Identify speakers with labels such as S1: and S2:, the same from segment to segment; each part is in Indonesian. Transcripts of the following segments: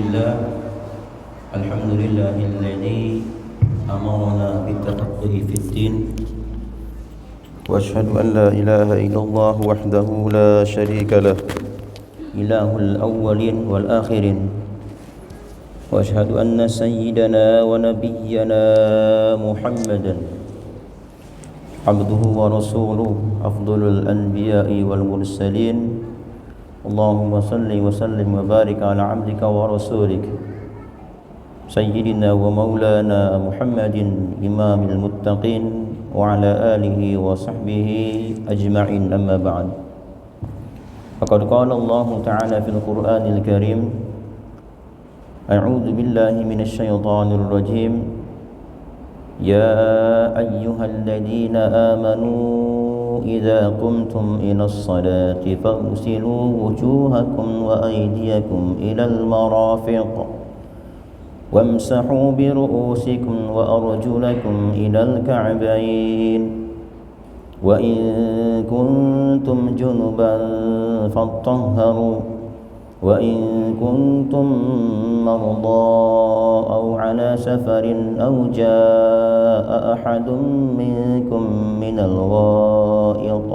S1: لله الحمد لله الذي أمرنا بالتفقه في الدين وأشهد أن لا إله إلا الله وحده لا شريك له إله الأولين والآخرين وأشهد أن سيدنا ونبينا محمدا عبده ورسوله أفضل الأنبياء والمرسلين اللهم صل وسلم وبارك على عبدك ورسولك سيدنا ومولانا محمد إمام المتقين وعلى آله وصحبه أجمعين أما بعد فقد قال الله تعالى في القرآن الكريم أعوذ بالله من الشيطان الرجيم يا أيها الذين آمنوا إذا قمتم إلى الصلاة فاغسلوا وجوهكم وأيديكم إلى المرافق وامسحوا برؤوسكم وأرجلكم إلى الكعبين وإن كنتم جنبا فاطهروا وإن كنتم مرضى أو على سفر أو جاء أحد منكم من الغائط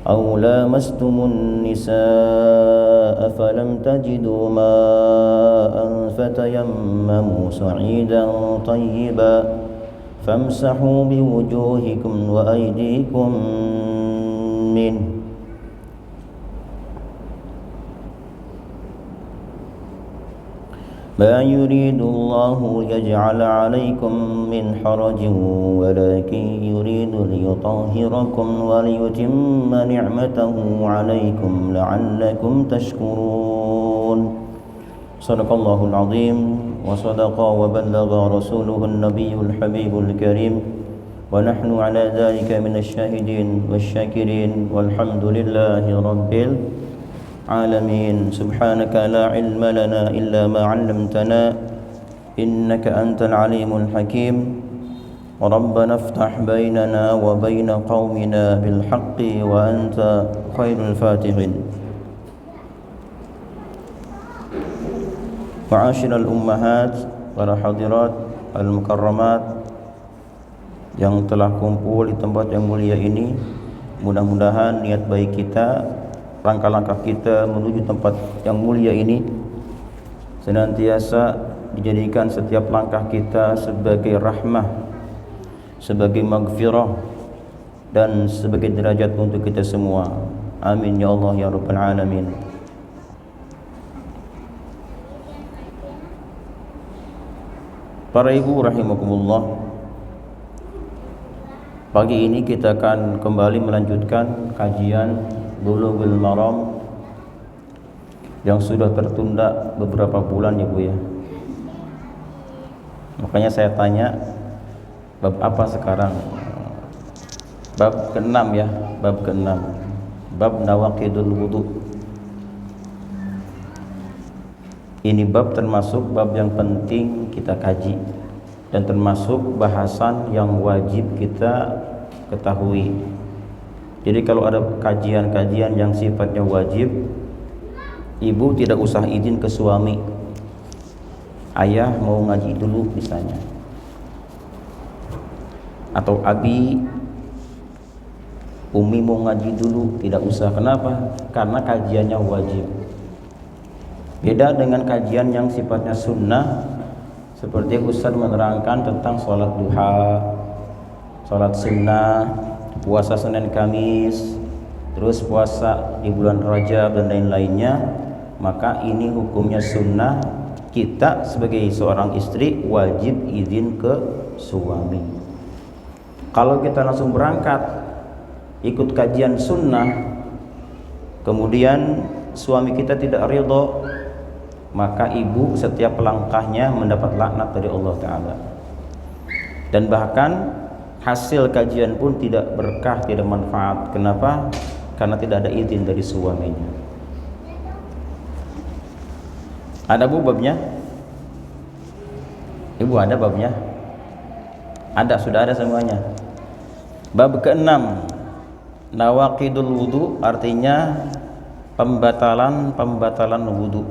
S1: أو لامستم النساء فلم تجدوا ماء فتيمموا صعيدا طيبا فامسحوا بوجوهكم وأيديكم منه ما يريد الله ليجعل عليكم من حرج ولكن يريد ليطهركم وليتم نعمته عليكم لعلكم تشكرون صدق الله العظيم وصدق وبلغ رسوله النبي الحبيب الكريم ونحن على ذلك من الشاهدين والشاكرين والحمد لله رب العالمين سبحانك لا علم لنا إلا ما علمتنا إنك أنت العليم الحكيم وربنا افتح بيننا وبين قومنا بالحق وأنت خير الفاتحين معاشر الأمهات para hadirat al-mukarramat yang telah kumpul di tempat yang mulia ini, mudah-mudahan niat baik kita, langkah-langkah kita menuju tempat yang mulia ini senantiasa dijadikan setiap langkah kita sebagai rahmah, sebagai maghfirah dan sebagai derajat untuk kita semua. Amin ya Allah ya Rabbal Alamin. Para ibu rahimakumullah, pagi ini kita akan kembali melanjutkan kajian Bulughul Maram yang sudah tertunda beberapa bulan ya Bu ya. Makanya saya tanya, bab apa sekarang? Bab ke-6 ya, bab ke-6. Bab nawaqidul wudu. Ini bab termasuk bab yang penting kita kaji dan termasuk bahasan yang wajib kita ketahui. Jadi kalau ada kajian-kajian yang sifatnya wajib, ibu tidak usah izin ke suami. Ayah mau ngaji dulu misalnya, atau abi, umi mau ngaji dulu, tidak usah. Kenapa? Karena kajiannya wajib. Beda dengan kajian yang sifatnya sunnah, seperti Ustaz menerangkan tentang sholat duha, sholat sunnah, puasa Senin Kamis, terus puasa di bulan Rajab dan lain-lainnya. Maka ini hukumnya sunnah. Kita sebagai seorang istri wajib izin ke suami. Kalau kita langsung berangkat ikut kajian sunnah, kemudian suami kita tidak ridho, maka ibu setiap langkahnya mendapat laknat dari Allah Ta'ala. Dan bahkan hasil kajian pun tidak berkah, tidak manfaat. Kenapa? Karena tidak ada izin dari suaminya. Ada Bu babnya? Ibu ada babnya? Ada, sudah ada semuanya. Bab ke-6, nawaqidul wudu, artinya pembatalan wudu.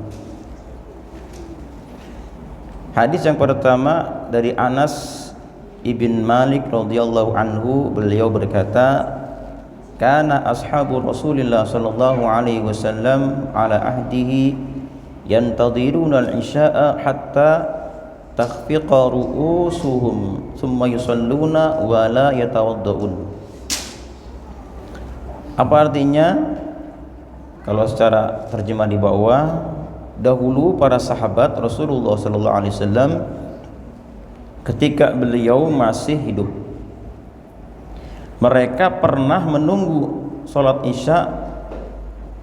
S1: Hadis yang pertama dari Anas ibn Malik radhiyallahu anhu, beliau berkata, kana ashabu Rasulillah sallallahu alaihi wasallam ala ahdihi yantadhiruna al-isya'a hatta takhfiqa ru'usuhum thumma yusalluna wa la yatawaddaun. Apa artinya? Kalau secara terjemah di bawah, dahulu para sahabat Rasulullah sallallahu alaihi wasallam ketika beliau masih hidup, mereka pernah menunggu sholat isya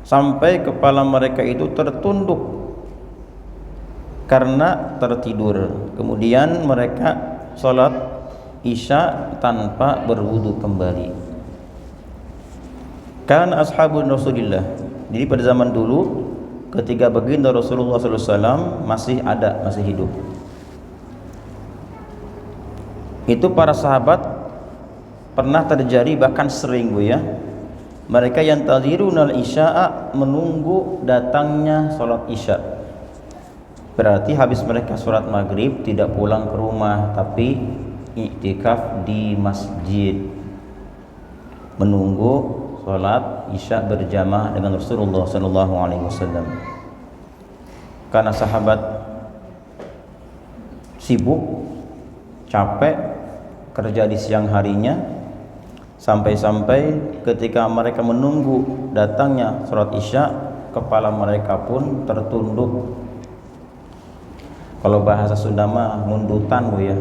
S1: sampai kepala mereka itu tertunduk karena tertidur. Kemudian mereka sholat isya tanpa berwudu kembali. Kan ashabun Rasulillah. Jadi pada zaman dulu ketika baginda Rasulullah SAW masih ada, masih hidup, itu para sahabat pernah terjadi, bahkan sering Bu ya, mereka yang tadhirunal isya'a, menunggu datangnya sholat isya. Berarti habis mereka sholat maghrib tidak pulang ke rumah, tapi iktikaf di masjid menunggu sholat isya berjamaah dengan Rasulullah sallallahu alaihi wasallam. Karena sahabat sibuk, capek kerja di siang harinya, sampai-sampai ketika mereka menunggu datangnya sholat isya, kepala mereka pun tertunduk. Kalau bahasa Sunda mah mundutan Bu ya.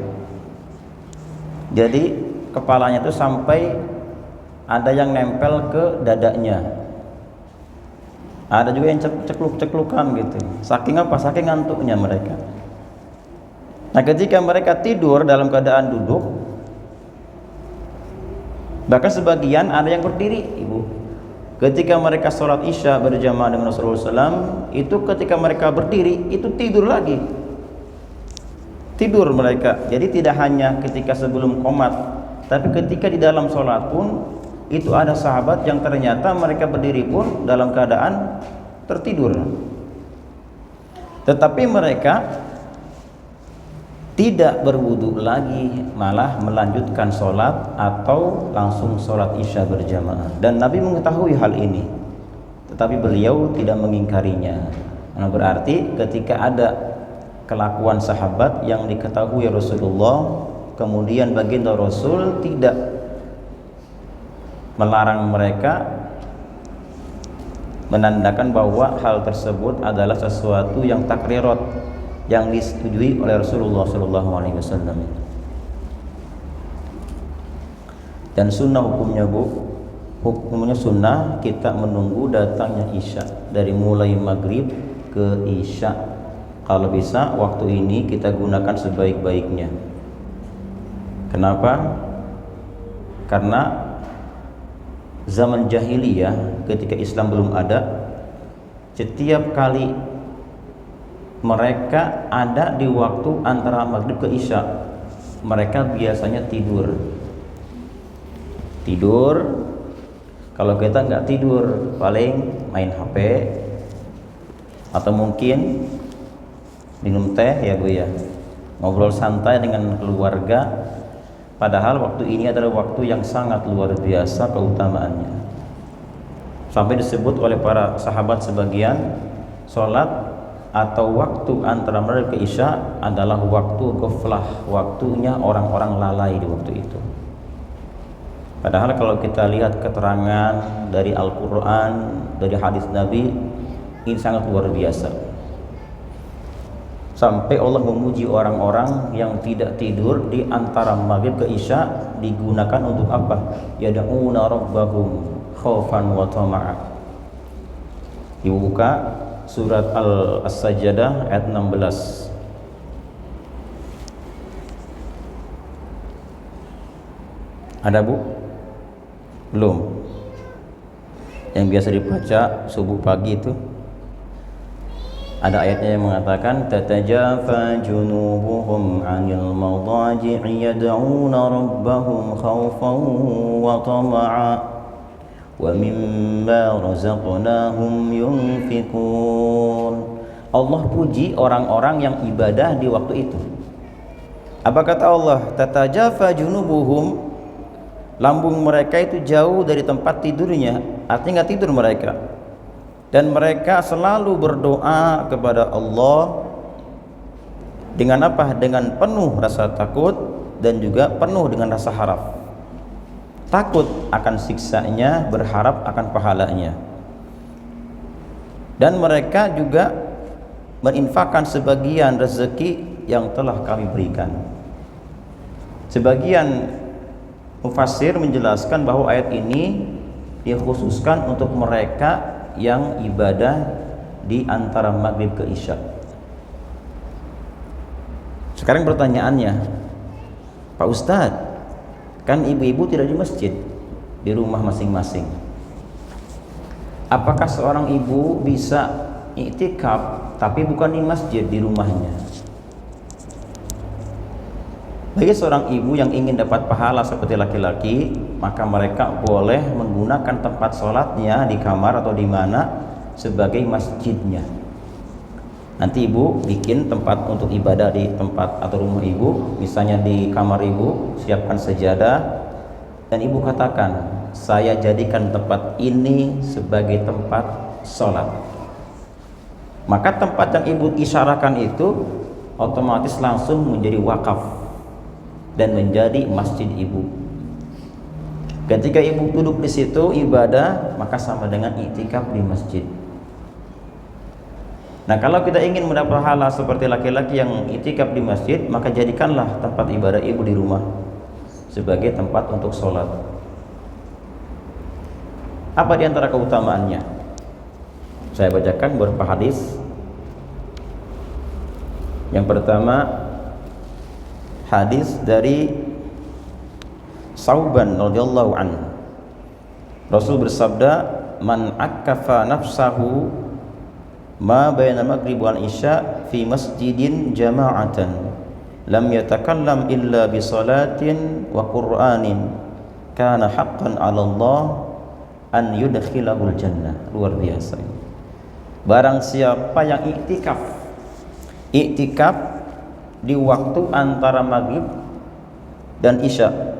S1: Jadi kepalanya itu sampai ada yang nempel ke dadanya, ada juga yang cekluk-ceklukan gitu. Saking apa? Saking ngantuknya mereka. Nah ketika mereka tidur dalam keadaan duduk, bahkan sebagian ada yang berdiri Ibu. Ketika mereka sholat isya berjamaah dengan Rasulullah SAW, itu ketika mereka berdiri itu tidur lagi, tidur mereka. Jadi tidak hanya ketika sebelum qomat, tapi ketika di dalam sholat pun itu ada sahabat yang ternyata mereka berdiri pun dalam keadaan tertidur. Tetapi mereka tidak berwudu lagi, malah melanjutkan sholat atau langsung sholat isya berjamaah. Dan Nabi mengetahui hal ini, tetapi beliau tidak mengingkarinya. Nah, berarti ketika ada kelakuan sahabat yang diketahui Rasulullah, kemudian baginda Rasul tidak melarang mereka, menandakan bahwa hal tersebut adalah sesuatu yang takrirat, yang disetujui oleh Rasulullah SAW. Dan sunnah hukumnya Bu, hukumnya sunnah kita menunggu datangnya isya, dari mulai maghrib ke isya. Kalau bisa waktu ini kita gunakan sebaik-baiknya. Kenapa? Karena zaman jahiliyah ketika Islam belum ada, setiap kali mereka ada di waktu antara maghrib ke isya, mereka biasanya tidur. Kalau kita nggak tidur, paling main HP atau mungkin minum teh ya Bu ya, ngobrol santai dengan keluarga. Padahal waktu ini adalah waktu yang sangat luar biasa keutamaannya. Sampai disebut oleh para sahabat sebagian, sholat atau waktu antara maghrib ke isya adalah waktu ghaflah, waktunya orang-orang lalai di waktu itu. Padahal kalau kita lihat keterangan dari Al-Quran, dari hadis Nabi, ini sangat luar biasa. Sampai Allah memuji orang-orang yang tidak tidur di antara maghrib ke isya, digunakan untuk apa? Yad'una rabbahum khaufan wa tama'a. Dibuka surat As-Sajdah ayat 16. Ada Bu? Belum? Yang biasa dibaca subuh pagi itu ada ayatnya yang mengatakan tatajafa junubuhum 'anil madaji'i yad'una rabbahum khaufan wa tama'a wa mimma razaqnahum yunfikun Allah puji orang-orang yang ibadah di waktu itu. Apa kata Allah? Tatajafa junubuhum, lambung mereka itu jauh dari tempat tidurnya, artinya nggak tidur mereka. Dan mereka selalu berdoa kepada Allah dengan apa? Dengan penuh rasa takut dan juga penuh dengan rasa harap. Takut akan siksanya, berharap akan pahalanya. Dan mereka juga berinfakkan sebagian rezeki yang telah kami berikan. Sebagian mufassir menjelaskan bahwa ayat ini dikhususkan untuk mereka yang ibadah di antara maghrib ke isya. Sekarang pertanyaannya, Pak Ustadz, kan ibu-ibu tidak di masjid, di rumah masing-masing. Apakah seorang ibu bisa iktikaf tapi bukan di masjid, di rumahnya? Bagi seorang ibu yang ingin dapat pahala seperti laki-laki, maka mereka boleh menggunakan tempat sholatnya di kamar atau di mana sebagai masjidnya. Nanti ibu bikin tempat untuk ibadah di tempat atau rumah ibu, misalnya di kamar ibu, siapkan sajadah, dan ibu katakan, saya jadikan tempat ini sebagai tempat sholat. Maka tempat yang ibu isyarakan itu otomatis langsung menjadi wakaf dan menjadi masjid ibu. Ketika ibu duduk di situ ibadah, maka sama dengan iktikaf di masjid. Nah, kalau kita ingin mendapat pahala seperti laki-laki yang iktikaf di masjid, maka jadikanlah tempat ibadah ibu di rumah sebagai tempat untuk sholat. Apa di antara keutamaannya? Saya bacakan beberapa hadis. Yang pertama, hadis dari Sauban radhiyallahu anhu. Rasul bersabda, "Man akkafa nafsahu ma baina maghrib wal isya fi masjidin jama'atan lam yatakallam illa bi salatin wa qur'anin kana haqqan 'ala Allah an yudkhilahul jannah." Luar biasa. Barang siapa yang iktikaf di waktu antara maghrib dan isya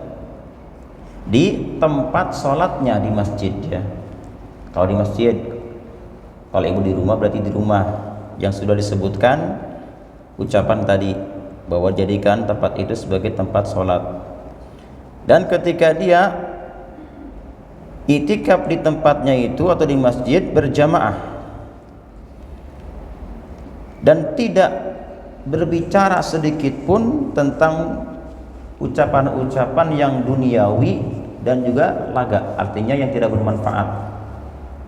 S1: di tempat sholatnya di masjid, ya. Kalau di masjid, kalau ibu di rumah berarti di rumah yang sudah disebutkan ucapan tadi, bahwa jadikan tempat itu sebagai tempat sholat. Dan ketika dia iktikaf di tempatnya itu atau di masjid berjamaah dan tidak berbicara sedikit pun tentang ucapan-ucapan yang duniawi dan juga laga, artinya yang tidak bermanfaat.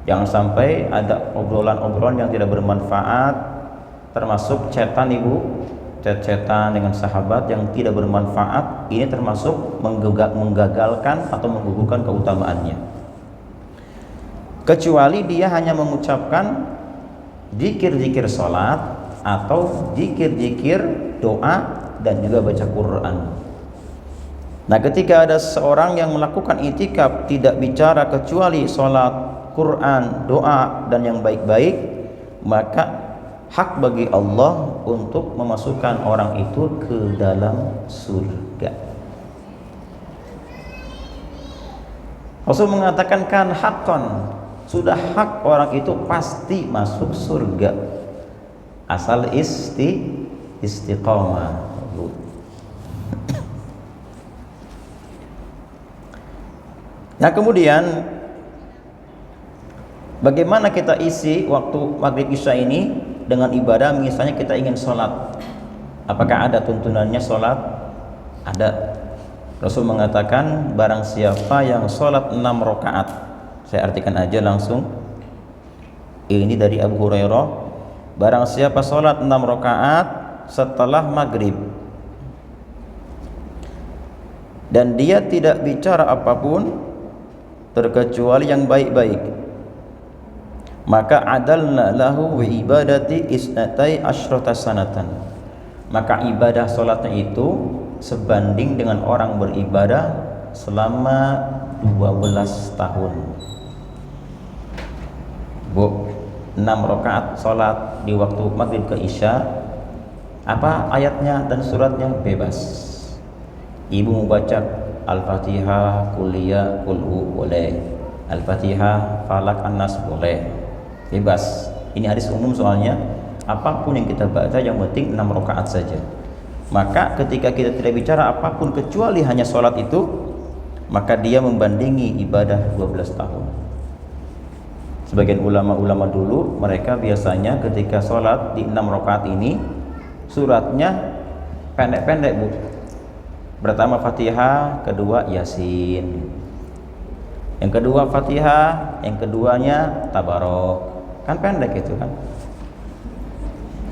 S1: Jangan sampai ada obrolan-obrolan yang tidak bermanfaat, termasuk chatan ibu, chat-chatan dengan sahabat yang tidak bermanfaat. Ini termasuk menggagalkan atau menggugurkan keutamaannya. Kecuali dia hanya mengucapkan zikir-zikir sholat atau zikir-zikir doa dan juga baca Quran. Nah, ketika ada seorang yang melakukan iktikaf tidak bicara kecuali sholat, Quran, doa dan yang baik-baik, maka hak bagi Allah untuk memasukkan orang itu ke dalam surga. Rasul mengatakan kan haqqan, sudah hak orang itu pasti masuk surga asal istiqamah. Nah, kemudian bagaimana kita isi waktu maghrib isya ini dengan ibadah? Misalnya kita ingin sholat, apakah ada tuntunannya sholat? Ada. Rasul mengatakan barang siapa yang sholat 6 rakaat, saya artikan aja langsung, ini dari Abu Hurairah, barang siapa sholat 6 rakaat setelah maghrib dan dia tidak bicara apapun terkecuali yang baik-baik, maka adalna lahu wa ibadati isnatai asyrata sanatan, maka ibadah sholatnya itu sebanding dengan orang beribadah selama 12 tahun. Bu, 6 rakaat sholat di waktu maghrib ke isya, apa ayatnya dan suratnya bebas. Ibu mau baca Al-Fatihah, Kuliah, Kulhu boleh, Al-Fatihah, Falak, An-Nas boleh, bebas. Ini hadis umum soalnya, apapun yang kita baca yang penting 6 rakaat saja. Maka ketika kita tidak bicara apapun kecuali hanya sholat itu, maka dia membandingi ibadah 12 tahun. Sebagian ulama-ulama dulu mereka biasanya ketika sholat di 6 rakaat ini suratnya pendek-pendek, Bu. Pertama Fatihah, kedua Yasin, yang kedua Fatihah, yang keduanya Tabarok, kan pendek itu kan.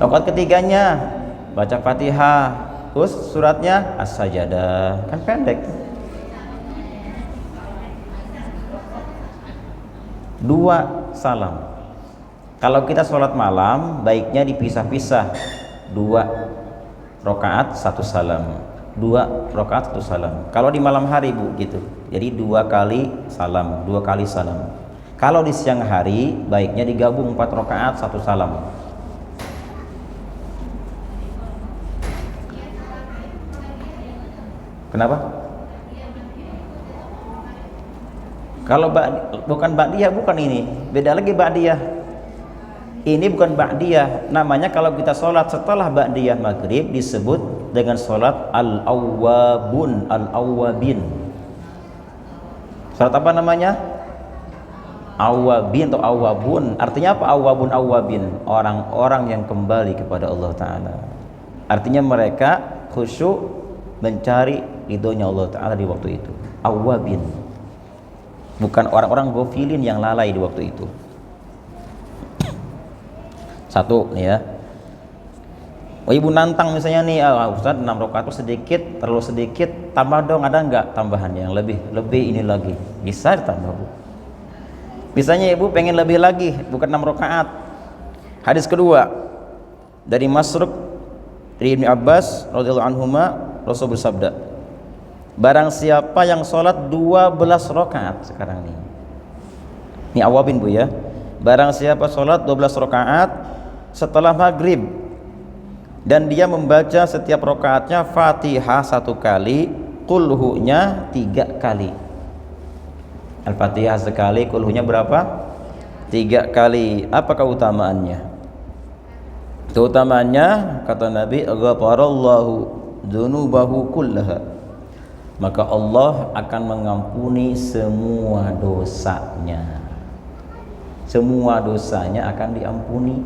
S1: Rakaat ketiganya baca Fatihah, terus suratnya As-Sajadah, kan pendek. 2 salam. Kalau kita sholat malam baiknya dipisah-pisah, 2 rakaat 1 salam, 2 rakaat 1 salam. Kalau di malam hari, Bu, gitu. Jadi 2 kali salam, 2 kali salam. Kalau di siang hari baiknya digabung 4 rakaat 1 salam. Kenapa? Kalau bukan ba'diyah, bukan ini. Beda lagi ba'diyah. Ini bukan ba'diyah. Namanya kalau kita sholat setelah ba'diyah maghrib disebut dengan sholat al-awwabun, al-awwabin. Sholat apa namanya? Awwabin atau awwabun. Artinya apa awwabun, awwabin? Orang-orang yang kembali kepada Allah Ta'ala. Artinya mereka khusyuk mencari ridhonya Allah Ta'ala di waktu itu. Awwabin, bukan orang-orang ghafilin yang lalai di waktu itu. Satu nih ya. Oh, ibu nantang misalnya nih, Ustaz 6 rakaat itu sedikit, terlalu sedikit, tambah dong, ada enggak tambahannya yang lebih ini lagi? Bisa ditambah, Bu. Misalnya ibu pengen lebih lagi, bukan 6 rakaat. Hadis kedua dari Masruq dari Ibnu Abbas radhiyallahu anhuma, Rasul bersabda, barang siapa yang sholat 12 rakaat sekarang nih. Ini awabin, Bu, ya. Barang siapa sholat 12 rakaat setelah maghrib dan dia membaca setiap rakaatnya Fatihah 1 kali, Qulhu-nya 3 kali. Al-Fatihah sekali, Qulhu-nya berapa? 3 kali. Apa keutamaannya? Keutamaannya kata Nabi, ghafarallahu dzunubahu kullaha, maka Allah akan mengampuni semua dosanya. Semua dosanya akan diampuni.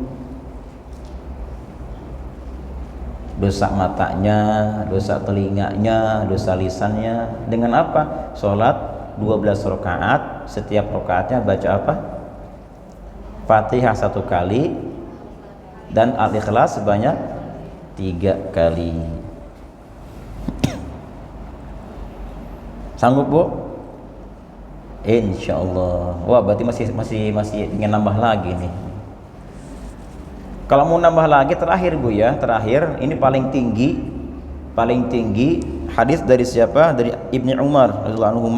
S1: Dosa matanya, dosa telinganya, dosa lisannya. Dengan apa? Sholat 12 rakaat, setiap rakaatnya baca apa? Fatihah 1 kali dan Al-Ikhlas sebanyak 3 kali. Sanggup, Bu? Insyaallah. Wah, berarti masih ingin nambah lagi nih. Kalau mau nambah lagi terakhir, Bu, ya, terakhir ini paling tinggi hadis dari siapa? Dari Ibnu Umar radhiyallahu anhu.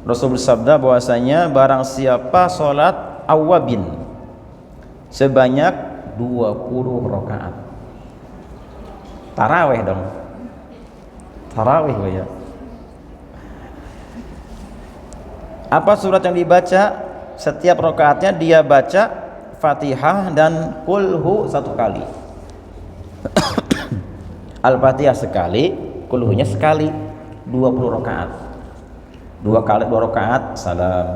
S1: Rasul bersabda bahwasanya barang siapa sholat awwabin sebanyak 20 rakaat. Tarawih dong. Tarawih, Bu, ya. Apa surat yang dibaca? Setiap rakaatnya dia baca Fatihah dan Qulhu 1 kali. Al-Fatihah sekali, Qulhunya sekali, 20 rakaat. 2 rakaat salam,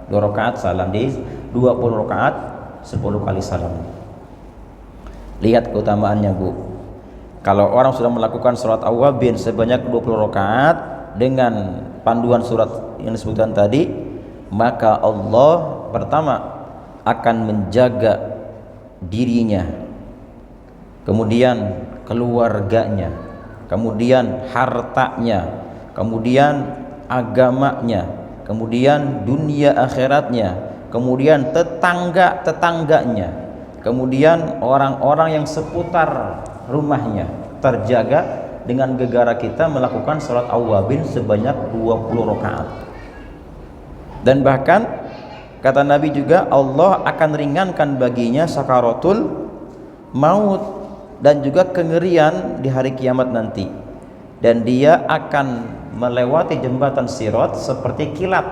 S1: 2 rakaat salam, di 20 rakaat 10 kali salam. Lihat keutamaannya, Bu. Kalau orang sudah melakukan sholat awwabin sebanyak 20 rakaat dengan panduan surat yang disebutkan tadi, maka Allah pertama akan menjaga dirinya, kemudian keluarganya, kemudian hartanya, kemudian agamanya, kemudian dunia akhiratnya, kemudian tetangganya, kemudian orang-orang yang seputar rumahnya terjaga dengan gegara kita melakukan sholat awwabin sebanyak 20 rakaat. Dan bahkan Kata Nabi juga, Allah akan ringankan baginya sakaratul maut dan juga kengerian di hari kiamat nanti, dan dia akan melewati jembatan Sirat seperti kilat,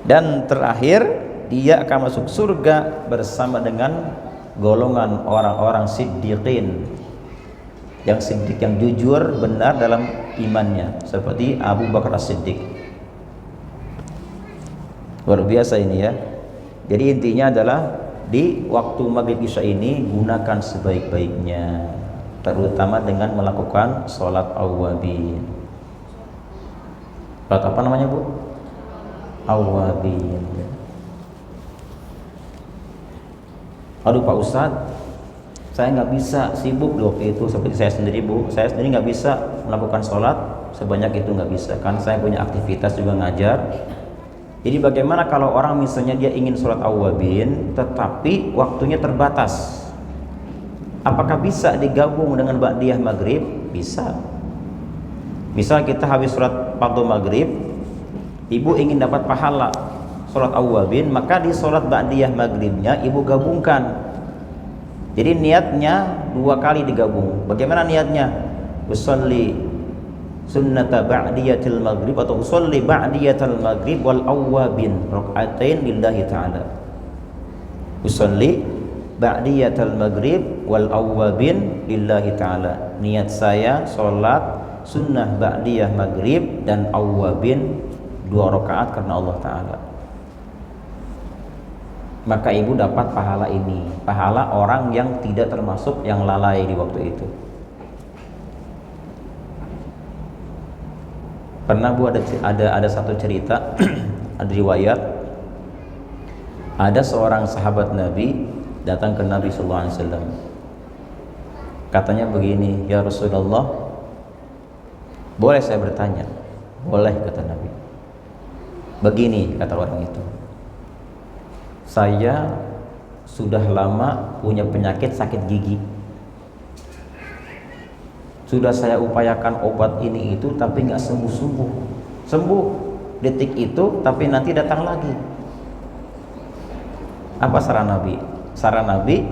S1: dan terakhir dia akan masuk surga bersama dengan golongan orang-orang siddiqin, yang siddiq, yang jujur benar dalam imannya, seperti Abu Bakar As-Siddiq. Luar biasa ini ya. Jadi intinya adalah di waktu maghrib isya ini gunakan sebaik-baiknya, terutama dengan melakukan sholat awwabin. Sholat apa namanya Bu? Awwabin. Aduh Pak Ustadz, saya nggak bisa, sibuk waktu itu. Seperti saya sendiri Bu, saya sendiri nggak bisa melakukan sholat sebanyak itu, nggak bisa, kan saya punya aktivitas juga ngajar. Jadi bagaimana kalau orang misalnya dia ingin sholat awwabin tetapi waktunya terbatas, apakah bisa digabung dengan ba'diyah maghrib? Bisa. Misal kita habis sholat fardhu maghrib, ibu ingin dapat pahala sholat awwabin, maka di sholat ba'diyah maghribnya ibu gabungkan. Jadi niatnya 2 kali digabung. Bagaimana niatnya? Usolli sunnata ba'diyatil maghrib atau usolli ba'diyatal maghrib wal awwabin raka'atain lillahi ta'ala. Usolli ba'diyatal maghrib wal awwabin lillahi ta'ala. Niat saya sholat sunnah ba'diyah maghrib dan awwabin 2 rakaat karena Allah Ta'ala. Maka ibu dapat pahala ini, pahala orang yang tidak termasuk yang lalai di waktu itu. Pernah Bu ada satu cerita ada riwayat, ada seorang sahabat Nabi datang ke Nabi sallallahu alaihi wasallam. Katanya begini, "Ya Rasulullah, boleh saya bertanya?" "Boleh," kata Nabi. "Begini," kata orang itu, "saya sudah lama punya penyakit sakit gigi. Sudah saya upayakan obat ini itu tapi nggak sembuh-sembuh. Sembuh detik itu tapi nanti datang lagi. Apa saran Nabi?" Saran Nabi,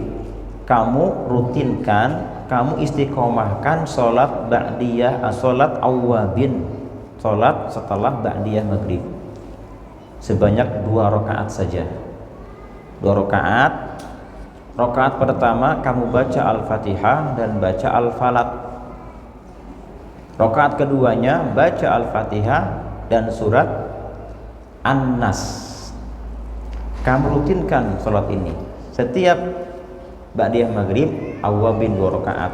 S1: kamu rutinkan, kamu istiqomahkan sholat ba'diyah, sholat awwabin, sholat setelah ba'diyah maghrib, sebanyak 2 rakaat saja. 2 rakaat. Rakaat pertama kamu baca Al-Fatihah dan baca Al-Falaq. Rakaat keduanya baca Al-Fatihah dan surat An-Nas. Kamu rutinkan sholat ini setiap ba'diyah maghrib, awwabin 2 rakaat,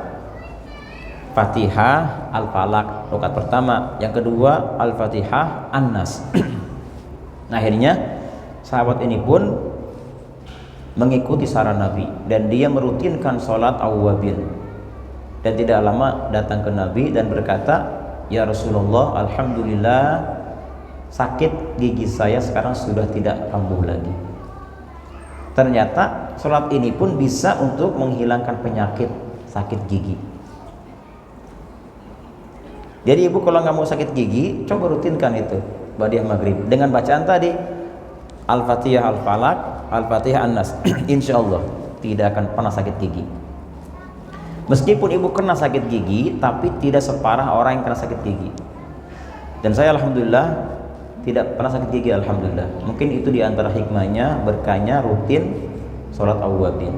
S1: Fatihah, Al-Falaq rakaat pertama, yang kedua Al-Fatihah, An-Nas. Nah, akhirnya sahabat ini pun mengikuti saran Nabi dan dia merutinkan sholat awwabin. Dan tidak lama datang ke Nabi dan berkata, "Ya Rasulullah, alhamdulillah sakit gigi saya sekarang sudah tidak kambuh lagi." Ternyata sholat ini pun bisa untuk menghilangkan penyakit sakit gigi. Jadi ibu kalau nggak mau sakit gigi, coba rutinkan itu ba'diyah maghrib dengan bacaan tadi Al-Fatihah, Al-Falaq, Al-Fatihah, An-Nas. Insya Allah tidak akan pernah sakit gigi. Meskipun ibu kena sakit gigi, tapi tidak separah orang yang kena sakit gigi. Dan saya alhamdulillah tidak pernah sakit gigi, alhamdulillah. Mungkin itu diantara hikmahnya, berkahnya rutin sholat awwabin.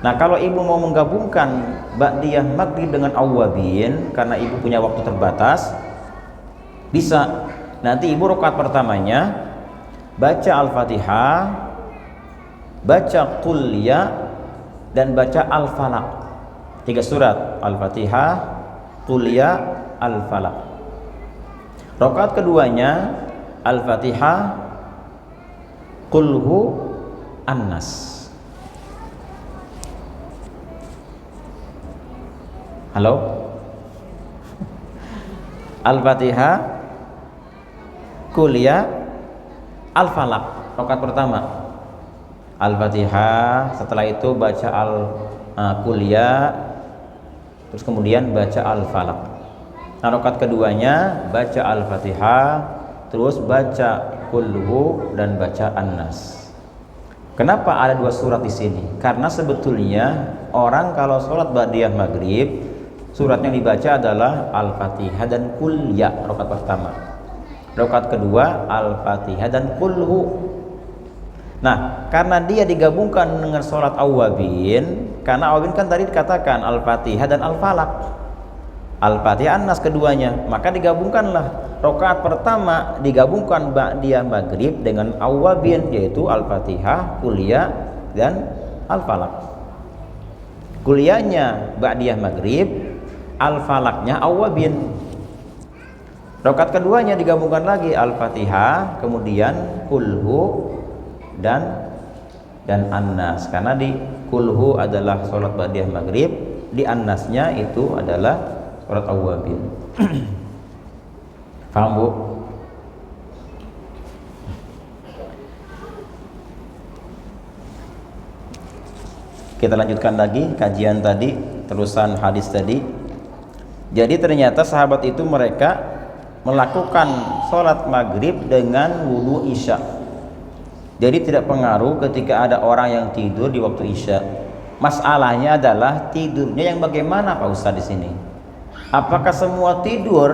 S1: Nah, kalau ibu mau menggabungkan ba'diyah maghrib dengan awwabin karena ibu punya waktu terbatas, bisa. Nanti ibu rakaat pertamanya baca Al-Fatihah, baca Qul Ya, dan baca Al-Falaq. 3 surat, Al-Fatihah, Qul Ya, Al-Falaq. Rakaat keduanya Al-Fatihah, Qul Hu, An-Nas. Halo? Al-Fatihah, Qul Ya, Al-Falaq. Rakaat pertama Al-Fatihah, setelah itu baca Qul Ya, terus kemudian baca Al-Falaq. Nah, rakaat keduanya baca Al-Fatihah, terus baca kulhu dan baca an-nas. Kenapa ada 2 surat di sini? Karena sebetulnya orang kalau sholat ba'diyah maghrib, surat yang dibaca adalah Al-Fatihah dan Qul Ya, rakaat pertama. Rakaat kedua Al-Fatihah dan Qulhu. Nah, karena dia digabungkan dengan sholat awwabin, karena awwabin kan tadi dikatakan Al-Fatihah dan Al-Falaq. Al-Fatihah an-nas keduanya, maka digabungkanlah. Rakaat pertama digabungkan ba'diyah maghrib dengan awwabin, yaitu Al-Fatihah, Qul Ya dan Al-Falaq. Qul Ya-nya ba'diyah maghrib, Al-Falaqnya awwabin. Rakaat keduanya digabungkan lagi Al-Fatihah, kemudian Qulhu dan an-nas, karena di Qulhu adalah sholat ba'diyah maghrib, di an-nasnya itu adalah sholat awwabin. Paham Bu? Kita lanjutkan lagi kajian tadi, terusan hadis tadi. Jadi ternyata sahabat itu mereka melakukan sholat maghrib dengan wudu isya. Jadi tidak pengaruh ketika ada orang yang tidur di waktu isya. Masalahnya adalah tidurnya yang bagaimana Pak Ustaz di sini? Apakah semua tidur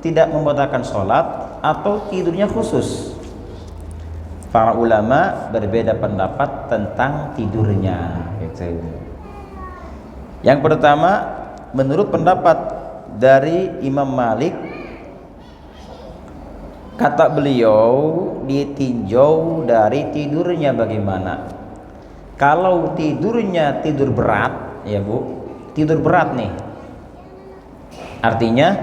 S1: tidak membatalkan sholat atau tidurnya khusus? Para ulama berbeda pendapat tentang tidurnya. Gitu. Yang pertama, menurut pendapat dari Imam Malik, kata beliau ditinjau dari tidurnya bagaimana. Kalau tidurnya tidur berat, ya Bu, tidur berat nih, artinya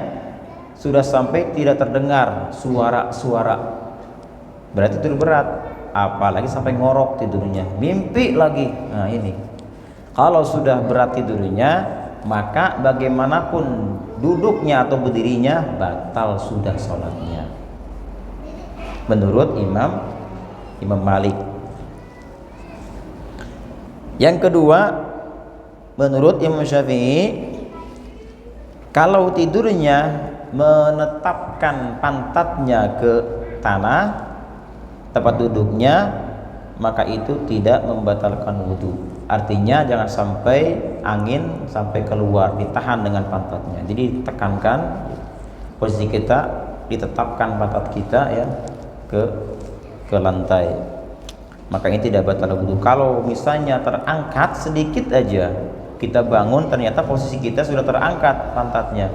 S1: sudah sampai tidak terdengar suara-suara, berarti tidur berat. Apalagi sampai ngorok tidurnya, mimpi lagi. Nah ini, kalau sudah berat tidurnya, maka bagaimanapun duduknya atau berdirinya batal sudah sholatnya. Menurut Imam Malik. Yang kedua, menurut Imam Syafi'i, kalau tidurnya menetapkan pantatnya ke tanah, tempat duduknya, maka itu tidak membatalkan wudu. Artinya jangan sampai angin sampai keluar, ditahan dengan pantatnya. Jadi tekankan posisi kita, ditetapkan pantat kita ya ke lantai, maka ini tidak batal wudu. Kalau misalnya terangkat sedikit aja, kita bangun ternyata posisi kita sudah terangkat pantatnya,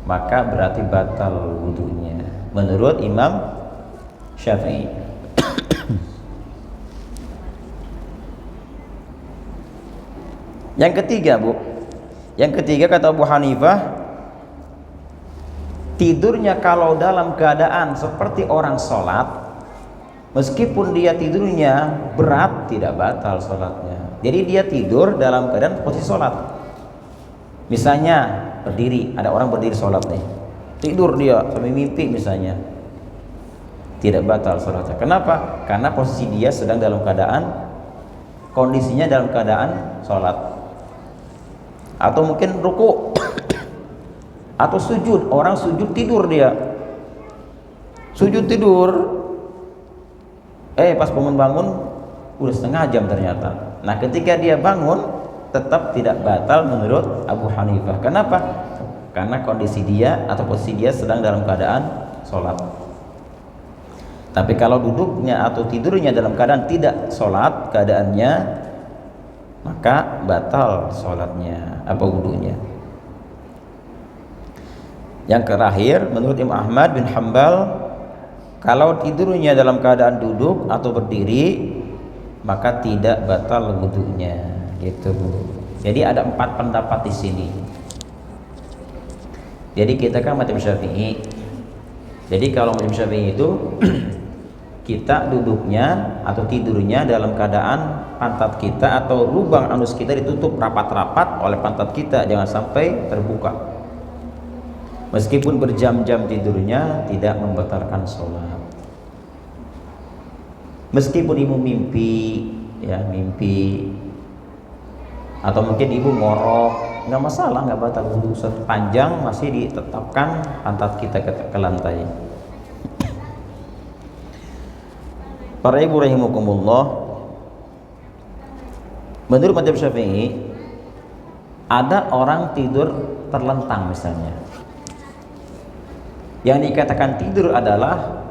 S1: maka berarti batal wudunya menurut Imam Syafi'i. Yang ketiga Bu, yang ketiga kata Abu Hanifah, tidurnya kalau dalam keadaan seperti orang sholat, meskipun dia tidurnya berat, tidak batal sholatnya. Jadi dia tidur dalam keadaan posisi sholat. Misalnya berdiri, ada orang berdiri sholat nih, tidur dia sampai mimpi misalnya, tidak batal sholatnya. Kenapa? Karena posisi dia sedang dalam keadaan, kondisinya dalam keadaan sholat. Atau mungkin ruku atau sujud, orang sujud tidur dia, sujud tidur, pas bangun udah setengah jam ternyata. Nah ketika dia bangun tetap tidak batal menurut Abu Hanifah. Kenapa? Karena kondisi dia atau posisi dia sedang dalam keadaan sholat. Tapi kalau duduknya atau tidurnya dalam keadaan tidak sholat keadaannya, maka batal sholatnya apa wudunya. Yang terakhir menurut Imam Ahmad bin Hanbal, kalau tidurnya dalam keadaan duduk atau berdiri, maka tidak batal wudunya, gitu Bu. Jadi ada 4 pendapat di sini. Jadi kita kan mazhab Syafi'i. Jadi kalau mazhab Syafi'i itu kita duduknya atau tidurnya dalam keadaan pantat kita atau lubang anus kita ditutup rapat-rapat oleh pantat kita, jangan sampai terbuka. Meskipun berjam-jam tidurnya tidak membatalkan sholat. Meskipun ibu mimpi, atau mungkin ibu ngorok, nggak masalah, nggak batal wudu sepanjang masih ditetapkan pantat kita ke lantai. Para ibu rahimakumullah, menurut mazhab Syafi'i ada orang tidur terlentang misalnya. Yang dikatakan tidur adalah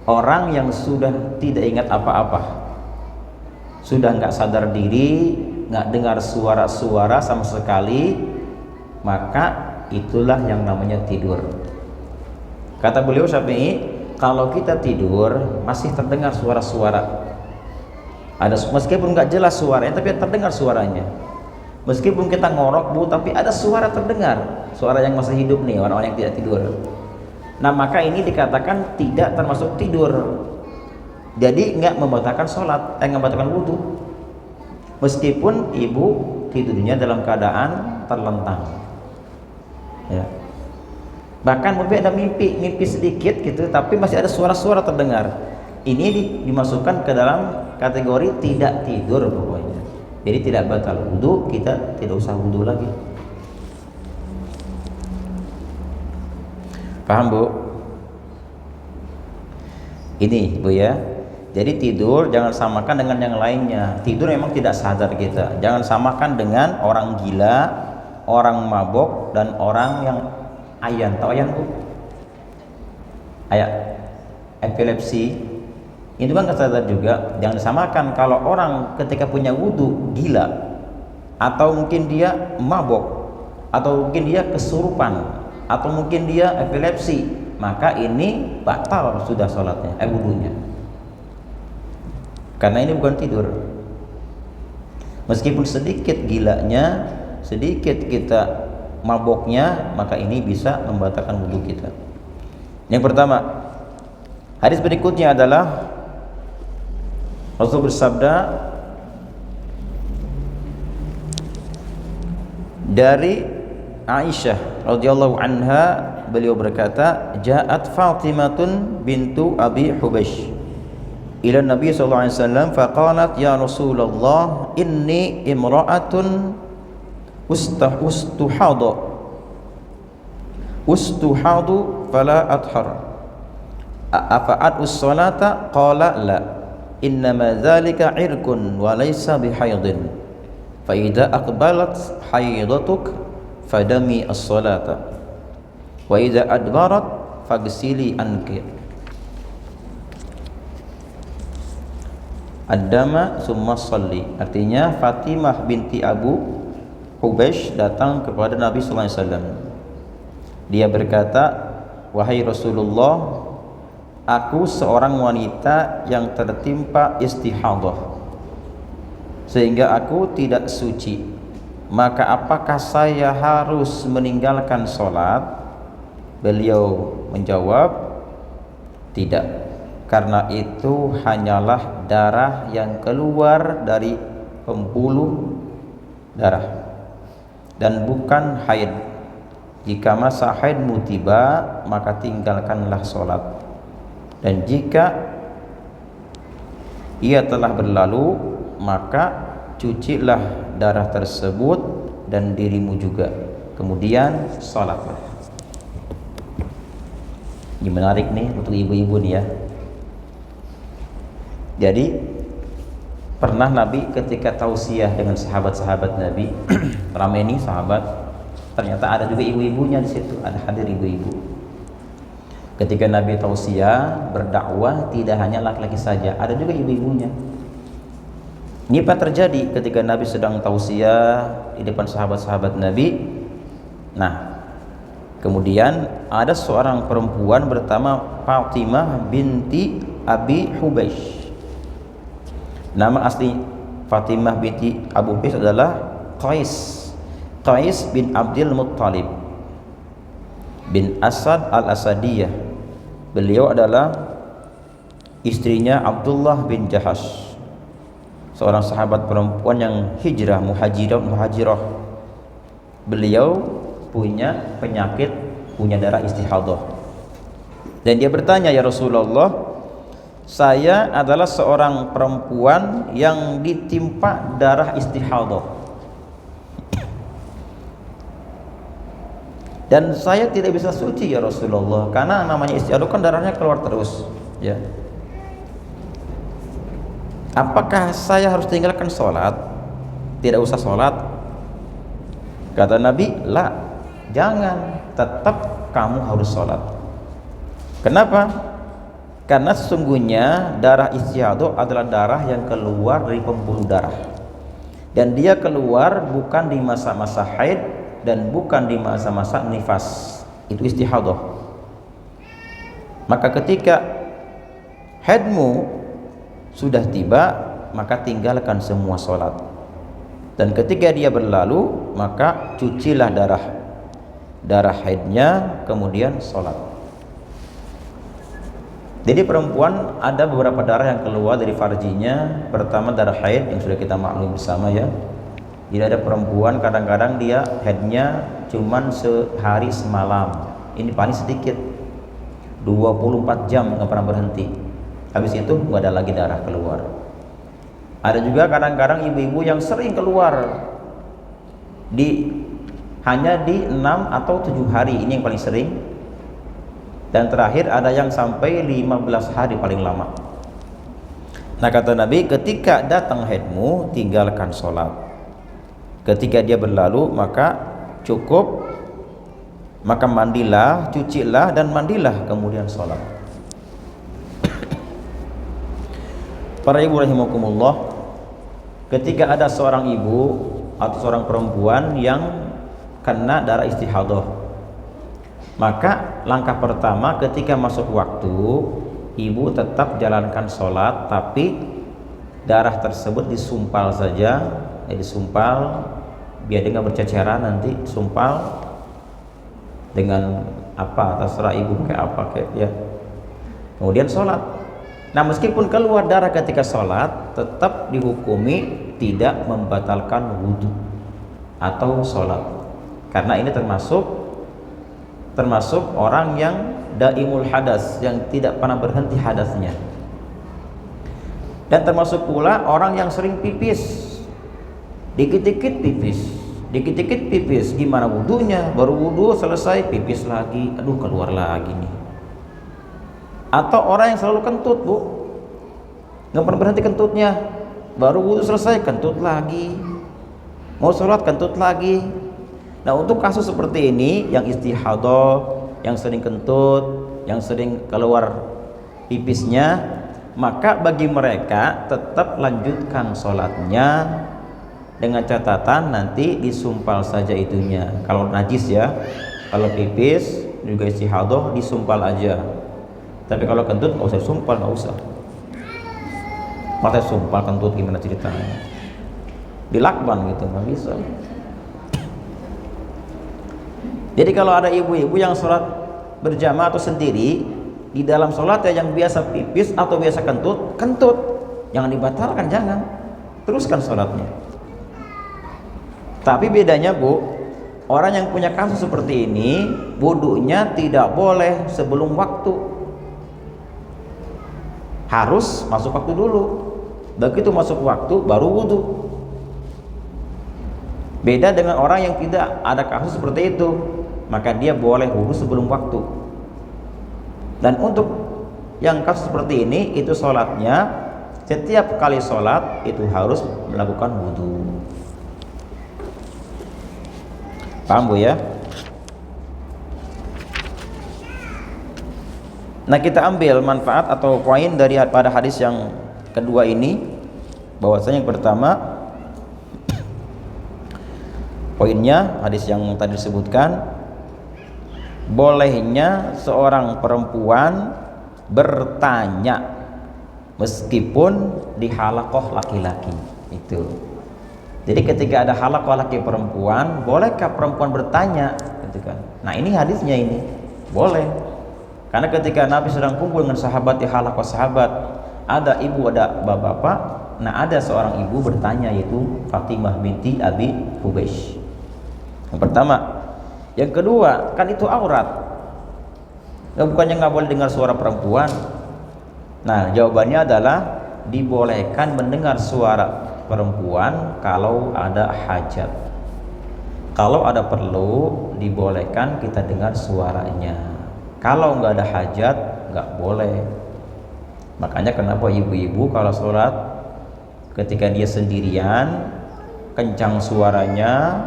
S1: orang yang sudah tidak ingat apa-apa, sudah nggak sadar diri, nggak dengar suara-suara sama sekali, maka itulah yang namanya tidur. Kata beliau Syafi'i, kalau kita tidur masih terdengar suara-suara, ada meskipun nggak jelas suaranya tapi terdengar suaranya, meskipun kita ngorok bu tapi ada suara terdengar, suara yang masih hidup nih, orang-orang yang tidak tidur. Nah maka ini dikatakan tidak termasuk tidur, jadi nggak membatalkan sholat, nggak membatalkan wudhu, meskipun ibu tidurnya dalam keadaan terlentang ya. Bahkan mungkin ada mimpi sedikit gitu, tapi masih ada suara-suara terdengar. Ini dimasukkan ke dalam kategori tidak tidur pokoknya. Jadi tidak batal wudhu, kita tidak usah wudhu lagi. Paham bu? Ini bu ya. Jadi tidur jangan samakan dengan yang lainnya. Tidur memang tidak sadar kita. Jangan samakan dengan orang gila, orang mabok, dan orang yang ayan. Tahu ayan bu? Ayak epilepsi itu kan sadar juga. Jangan samakan. Kalau orang ketika punya wudhu gila, atau mungkin dia mabok, atau mungkin dia kesurupan, atau mungkin dia epilepsi, maka ini batal sudah sholatnya, wudhunya, karena ini bukan tidur. Meskipun sedikit gilanya, sedikit kita maboknya, maka ini bisa membatalkan wudhu kita. Yang pertama, hadis berikutnya adalah Rasul bersabda dari Aisyah radhiyallahu anha, beliau berkata, "Ja'at Fatimatun bintu Abi Hubaysh ila Nabi sallallahu alaihi wasallam faqalat ya Rasulullah inni imra'atun ustuhadu fala athhar afa'at us-salata qala la innama dzalika irkun wa laysa bihaydin fa idza aqbalat haydatuk fadami as-salata wa idza adbarat faghsili anki ad-dama summa shalli." Artinya Fatimah binti Abu Hubaysh datang kepada Nabi sallallahu alaihi wasallam. Dia berkata, "Wahai Rasulullah, aku seorang wanita yang tertimpa istihadah sehingga aku tidak suci. Maka apakah saya harus meninggalkan sholat?" Beliau menjawab, "Tidak, karena itu hanyalah darah yang keluar dari pembuluh darah dan bukan haid. Jika masa haidmu tiba, maka tinggalkanlah sholat. Dan jika ia telah berlalu, maka cucilah darah tersebut dan dirimu juga. Kemudian sholatlah." Ini menarik nih untuk ibu-ibu nih ya. Jadi pernah Nabi ketika tausiah dengan sahabat-sahabat Nabi, ramai nih sahabat, ternyata ada juga ibu-ibunya di situ, ada hadir ibu-ibu. Ketika Nabi tausiah berdakwah, tidak hanya laki-laki saja, ada juga ibu-ibunya. Ini apa terjadi ketika Nabi sedang tausiah di depan sahabat-sahabat Nabi? Nah, kemudian ada seorang perempuan bernama Fatimah binti Abi Hubaysh. Nama asli Fatimah binti Abu Hubaysh adalah Qais bin Abdul Muttalib bin Asad al-Asadiyah. Beliau adalah istrinya Abdullah bin Jahash, seorang sahabat perempuan yang hijrah, muhajirah. Beliau punya penyakit, punya darah istihadah. Dan dia bertanya, "Ya Rasulullah, saya adalah seorang perempuan yang ditimpa darah istihadah dan saya tidak bisa suci ya Rasulullah, karena namanya istihadah kan darahnya keluar terus ya. apakah saya harus tinggalkan sholat? Tidak usah sholat? Kata Nabi, la, jangan, tetap kamu harus sholat. Kenapa? Karena sesungguhnya darah istihadah adalah darah yang keluar dari pembuluh darah, dan dia keluar bukan di masa-masa haid dan bukan di masa-masa nifas. Itu istihadah. Maka ketika haidmu sudah tiba, maka tinggalkan semua sholat, dan ketika dia berlalu, maka cucilah darah haidnya, kemudian sholat. Jadi perempuan ada beberapa darah yang keluar dari farjinya. Pertama darah haid yang sudah kita maklum bersama ya. Jadi ada perempuan kadang-kadang dia haidnya cuman sehari semalam, ini paling sedikit 24 jam nggak pernah berhenti, habis itu nggak ada lagi darah keluar. Ada juga kadang-kadang ibu-ibu yang sering keluar hanya di 6 atau 7 hari, ini yang paling sering. Dan terakhir ada yang sampai 15 hari paling lama. Nah kata Nabi, ketika datang haidmu tinggalkan sholat, ketika dia berlalu maka cukup, maka mandilah, cucilah dan mandilah, kemudian sholat. Para ibu rahimakumullah, ketika ada seorang ibu atau seorang perempuan yang kena darah istihadah, maka langkah pertama ketika masuk waktu, ibu tetap jalankan sholat, tapi darah tersebut disumpal saja, disumpal biar dia nggak berceceran, nanti sumpal dengan apa terserah ibu kayak apa kayak ya, kemudian sholat. Nah meskipun keluar darah ketika sholat, tetap dihukumi tidak membatalkan wudhu atau sholat, karena ini termasuk orang yang daimul hadas, yang tidak pernah berhenti hadasnya, dan termasuk pula orang yang sering pipis, dikit-dikit pipis, gimana wudhunya? Baru wudhu selesai pipis lagi, aduh keluar lagi nih. Atau orang yang selalu kentut, bu, nggak pernah berhenti kentutnya, baru wudhu selesai kentut lagi, mau sholat kentut lagi. Nah untuk kasus seperti ini yang istihadah, yang sering kentut, yang sering keluar pipisnya, maka bagi mereka tetap lanjutkan sholatnya dengan catatan nanti disumpal saja itunya. Kalau najis ya, kalau pipis juga istihadah disumpal aja, tapi kalau kentut nggak usah sumpal, nggak usah. Masa sumpal kentut gimana ceritanya? Dilakban gitu nggak bisa. Jadi kalau ada ibu-ibu yang sholat berjamaah atau sendiri, di dalam sholat ya yang biasa pipis atau biasa kentut, jangan dibatalkan, jangan, teruskan sholatnya. Tapi bedanya bu, orang yang punya kasus seperti ini, wudunya tidak boleh sebelum waktu, harus masuk waktu dulu. Begitu masuk waktu baru wudu. Beda dengan orang yang tidak ada kasus seperti itu, maka dia boleh wudu sebelum waktu. Dan untuk yang kasus seperti ini, itu sholatnya setiap kali sholat itu harus melakukan wudu. Paham bu ya? Nah kita ambil manfaat atau poin dari pada hadis yang kedua ini, bahwasanya yang pertama poinnya hadis yang tadi disebutkan, bolehnya seorang perempuan bertanya meskipun di halaqah laki-laki itu. Jadi ketika ada halaqah laki perempuan, bolehkah perempuan bertanya gitu kan? Nah ini hadisnya ini boleh, karena ketika Nabi sedang kumpul dengan sahabat di halaqah sahabat, ada ibu ada bapak-bapak, nah ada seorang ibu bertanya, yaitu Fatimah binti Abi Hubeish. Yang pertama. Yang kedua, kan itu aurat, bukannya nggak boleh dengar suara perempuan. Nah jawabannya adalah dibolehkan mendengar suara perempuan kalau ada hajat, kalau ada perlu dibolehkan kita dengar suaranya. Kalau nggak ada hajat nggak boleh. Makanya kenapa ibu-ibu kalau sholat Ketika dia sendirian, kencang suaranya,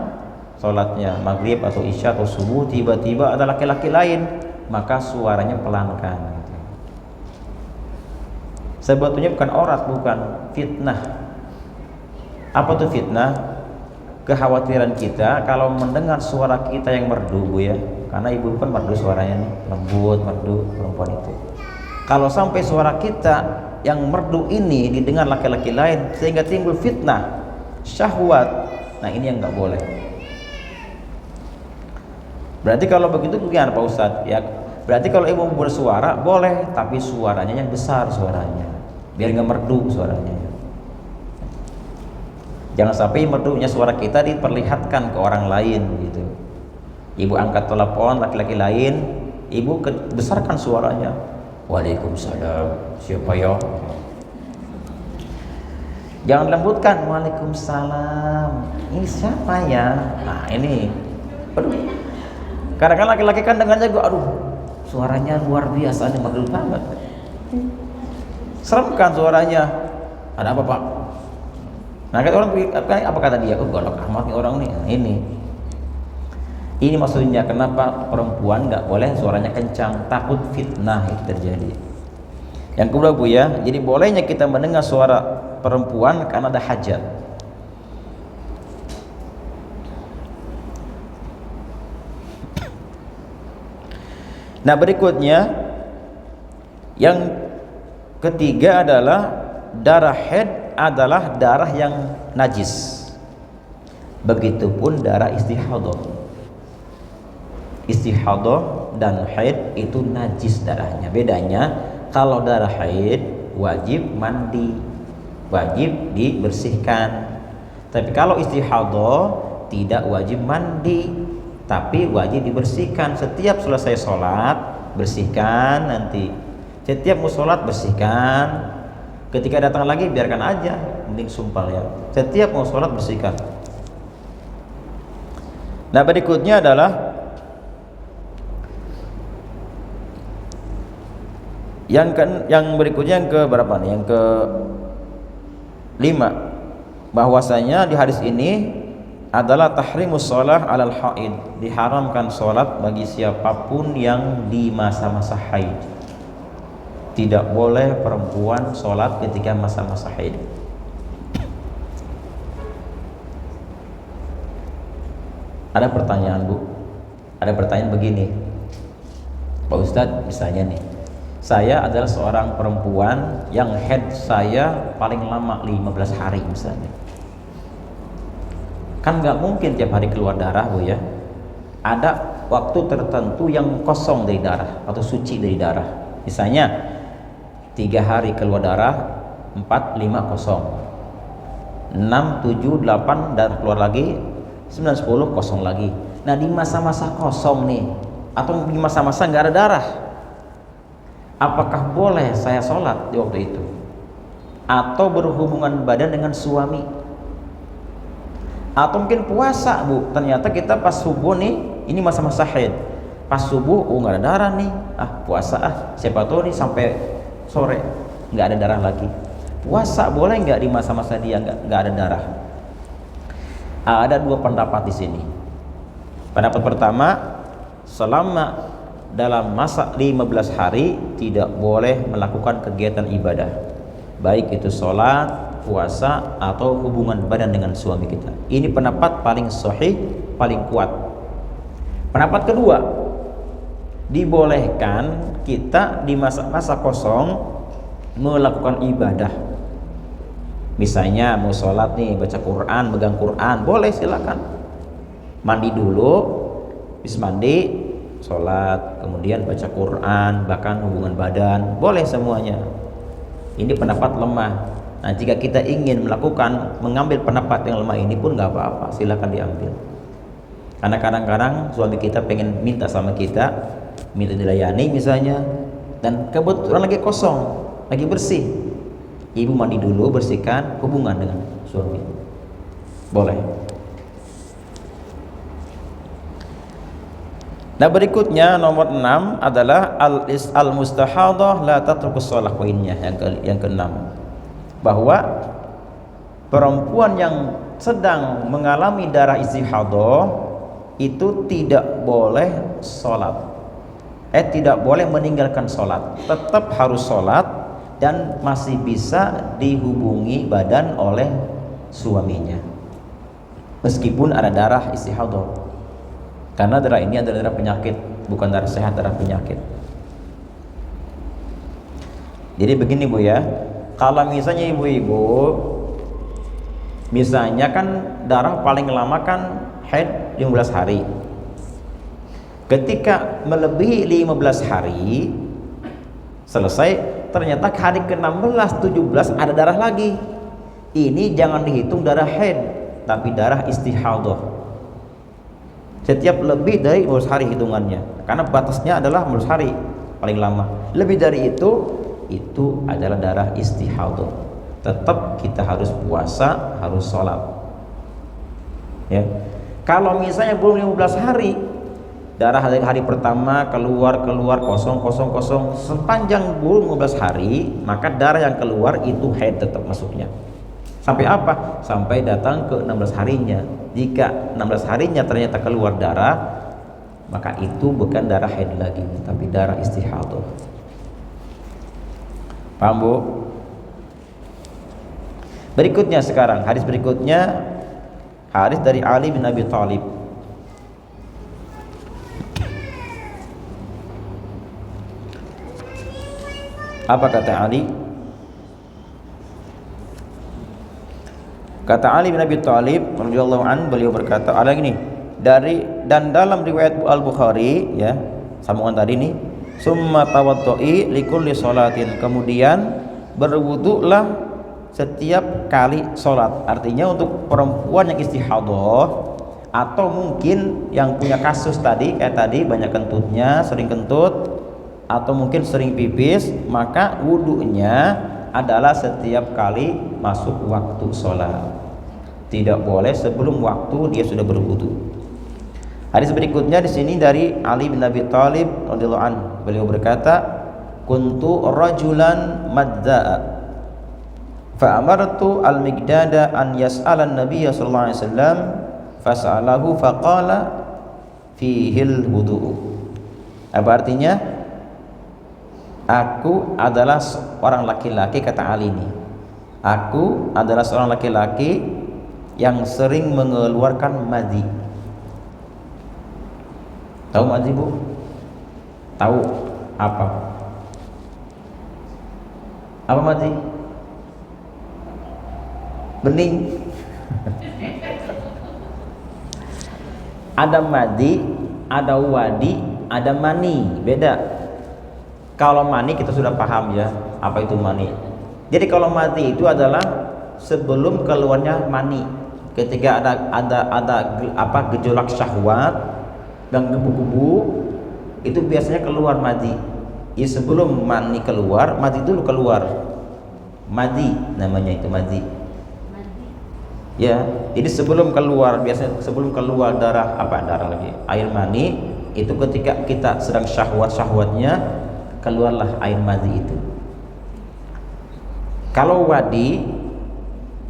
S1: sholatnya maghrib atau isya atau subuh, tiba-tiba ada laki-laki lain, maka suaranya pelankan gitu. Sebetulnya bukan aurat, bukan fitnah. Apa tuh fitnah? Kekhawatiran kita kalau mendengar suara kita yang merdu, Bu, ya, karena ibu kan merdu suaranya nih, lembut, merdu perempuan itu. Kalau sampai suara kita yang merdu ini didengar laki-laki lain sehingga timbul fitnah, syahwat, nah ini yang nggak boleh. Berarti kalau begitu gimana Pak Ustadz? Ya, berarti kalau ibu bersuara boleh, tapi suaranya yang besar suaranya, biar nggak merdu suaranya. Jangan sampai merdunya suara kita diperlihatkan ke orang lain gitu. Ibu angkat telepon laki-laki lain, ibu besarkan suaranya. Waalaikumsalam. Siapa ya? Jangan lembutkan. Waalaikumsalam. Ini siapa ya? Nah ini. Aduh. Kadang-kadang laki-laki kan dengannya gue, aduh, suaranya luar biasa nih, merdu banget. Seremkan suaranya. Ada apa Pak? Nah, kata orang, apa kata dia? Oh, galak amat nih orang nih. Nah, ini maksudnya kenapa perempuan nggak boleh suaranya kencang, takut fitnah itu terjadi. Yang kedua, Bu, ya, jadi bolehnya kita mendengar suara perempuan karena ada hajat. Nah, berikutnya yang ketiga adalah darah haid adalah darah yang najis. Begitupun darah istihadah. Istihadah dan haid itu najis darahnya. Bedanya kalau darah haid wajib mandi, wajib dibersihkan. Tapi kalau istihadah tidak wajib mandi, tapi wajib dibersihkan. Setiap selesai sholat bersihkan nanti. Setiap mau sholat bersihkan. Ketika datang lagi biarkan aja, mending sumpal ya. Setiap mau sholat bersihkan. Nah, berikutnya adalah yang berikutnya yang ke berapa nih? Yang ke 5. Bahwasanya di hadis ini adalah tahrimus shalah alal haid, diharamkan sholat bagi siapapun yang di masa-masa haid. Tidak boleh perempuan sholat ketika masa-masa haid. Ada pertanyaan, Bu. Ada pertanyaan begini, Pak Ustadz, misalnya nih, saya adalah seorang perempuan yang haid saya paling lama 15 hari misalnya. Kan nggak mungkin tiap hari keluar darah, Bu, ya. Ada waktu tertentu yang kosong dari darah atau suci dari darah. Misalnya 3 hari keluar darah, 4, 5 kosong, 6, 7, 8 darah keluar lagi, 9, 10 kosong lagi. Nah, di masa-masa kosong nih, atau di masa-masa nggak ada darah, apakah boleh saya sholat di waktu itu? Atau berhubungan badan dengan suami? Atau mungkin puasa, Bu, ternyata kita pas subuh nih, ini masa-masa haid, pas subuh, oh nggak ada darah nih, puasa siapa tahu nih sampai sore nggak ada darah lagi. Puasa boleh nggak di masa-masa dia nggak ada darah? Ada 2 pendapat di sini. Pendapat pertama, selama dalam masa 15 hari tidak boleh melakukan kegiatan ibadah, baik itu sholat, puasa, atau hubungan badan dengan suami kita. Ini pendapat paling sahih, paling kuat. Pendapat kedua, dibolehkan kita di masa-masa kosong melakukan ibadah. Misalnya mau sholat nih, baca Quran, megang Quran, boleh, silakan. Mandi dulu, habis mandi sholat, kemudian baca Quran, bahkan hubungan badan, boleh semuanya. Ini pendapat lemah. Nah, jika kita ingin mengambil pendapat yang lemah ini pun nggak apa-apa, silakan diambil. Karena kadang-kadang suami kita pengen minta sama kita, minta dilayani misalnya, dan kebetulan lagi kosong, lagi bersih, ibu mandi dulu, bersihkan, hubungan dengan suami, boleh. Nah, berikutnya nomor 6 adalah al-mustahadah la tatrukus shalah, poinnya yang ke-6, bahwa perempuan yang sedang mengalami darah istihadah itu tidak boleh sholat, tidak boleh meninggalkan sholat, tetap harus sholat dan masih bisa dihubungi badan oleh suaminya meskipun ada darah istihadah, karena darah ini adalah darah penyakit, bukan darah sehat, darah penyakit. Jadi begini Bu ya, kalau misalnya ibu-ibu, misalnya kan darah paling lama kan haid 15 hari. Ketika melebihi 15 hari selesai, ternyata hari ke-16, 17 ada darah lagi. Ini jangan dihitung darah haid, tapi darah istihadah. Setiap lebih dari 15 hari hitungannya, karena batasnya adalah 15 hari paling lama. Lebih dari itu adalah darah istihadah. Tetap kita harus puasa, harus sholat ya. Kalau misalnya belum 15 hari, darah hari pertama keluar kosong, sepanjang belum 15 hari, maka darah yang keluar itu haid tetap masuknya. Sampai apa? Sampai datang ke 16 harinya. Jika 16 harinya ternyata keluar darah, maka itu bukan darah haid lagi, tapi darah istihadah. Paham Bu? Berikutnya sekarang, hadis berikutnya, hadis dari Ali bin Abi Thalib. Apa kata Ali? Kata Ali bin Abi Thalib radhiyallahu an, beliau berkata, ada gini, dan dalam riwayat Al-Bukhari ya, sambungan tadi nih, summa tawaddu'i likulli sholatin, kemudian berwudulah setiap kali sholat. Artinya untuk perempuan yang istihadah atau mungkin yang punya kasus tadi, kayak tadi banyak kentutnya, sering kentut atau mungkin sering pipis, maka wudunya adalah setiap kali masuk waktu sholat. Tidak boleh sebelum waktu dia sudah berwudu. Hadis berikutnya di sini dari Ali bin Abi Thalib radhiyallahu anhu. Beliau berkata, "Kuntu rajulan madza'a fa amartu al-Miqdada an yas'ala an-nabiy sallallahu alaihi wasallam fas'alahu faqala fihil wudu." Apa artinya? Aku adalah seorang laki-laki, kata Ali ini. Aku adalah seorang laki-laki yang sering mengeluarkan madhi. Tahu madhi Bu? Tahu apa? Apa madhi? Bening. Ada madhi, ada wadi, ada mani, beda. Kalau mani kita sudah paham ya, apa itu mani. Jadi kalau madhi itu adalah sebelum keluarnya mani, ketika ada gejolak syahwat dan gebu-gebu, itu biasanya keluar madhi. Ya, sebelum mani keluar, madhi dulu keluar. Madhi namanya itu madhi. Ya, jadi sebelum keluar, biasanya sebelum keluar darah air mani, itu ketika kita sedang syahwatnya, keluarlah air madhi itu. Kalau wadi,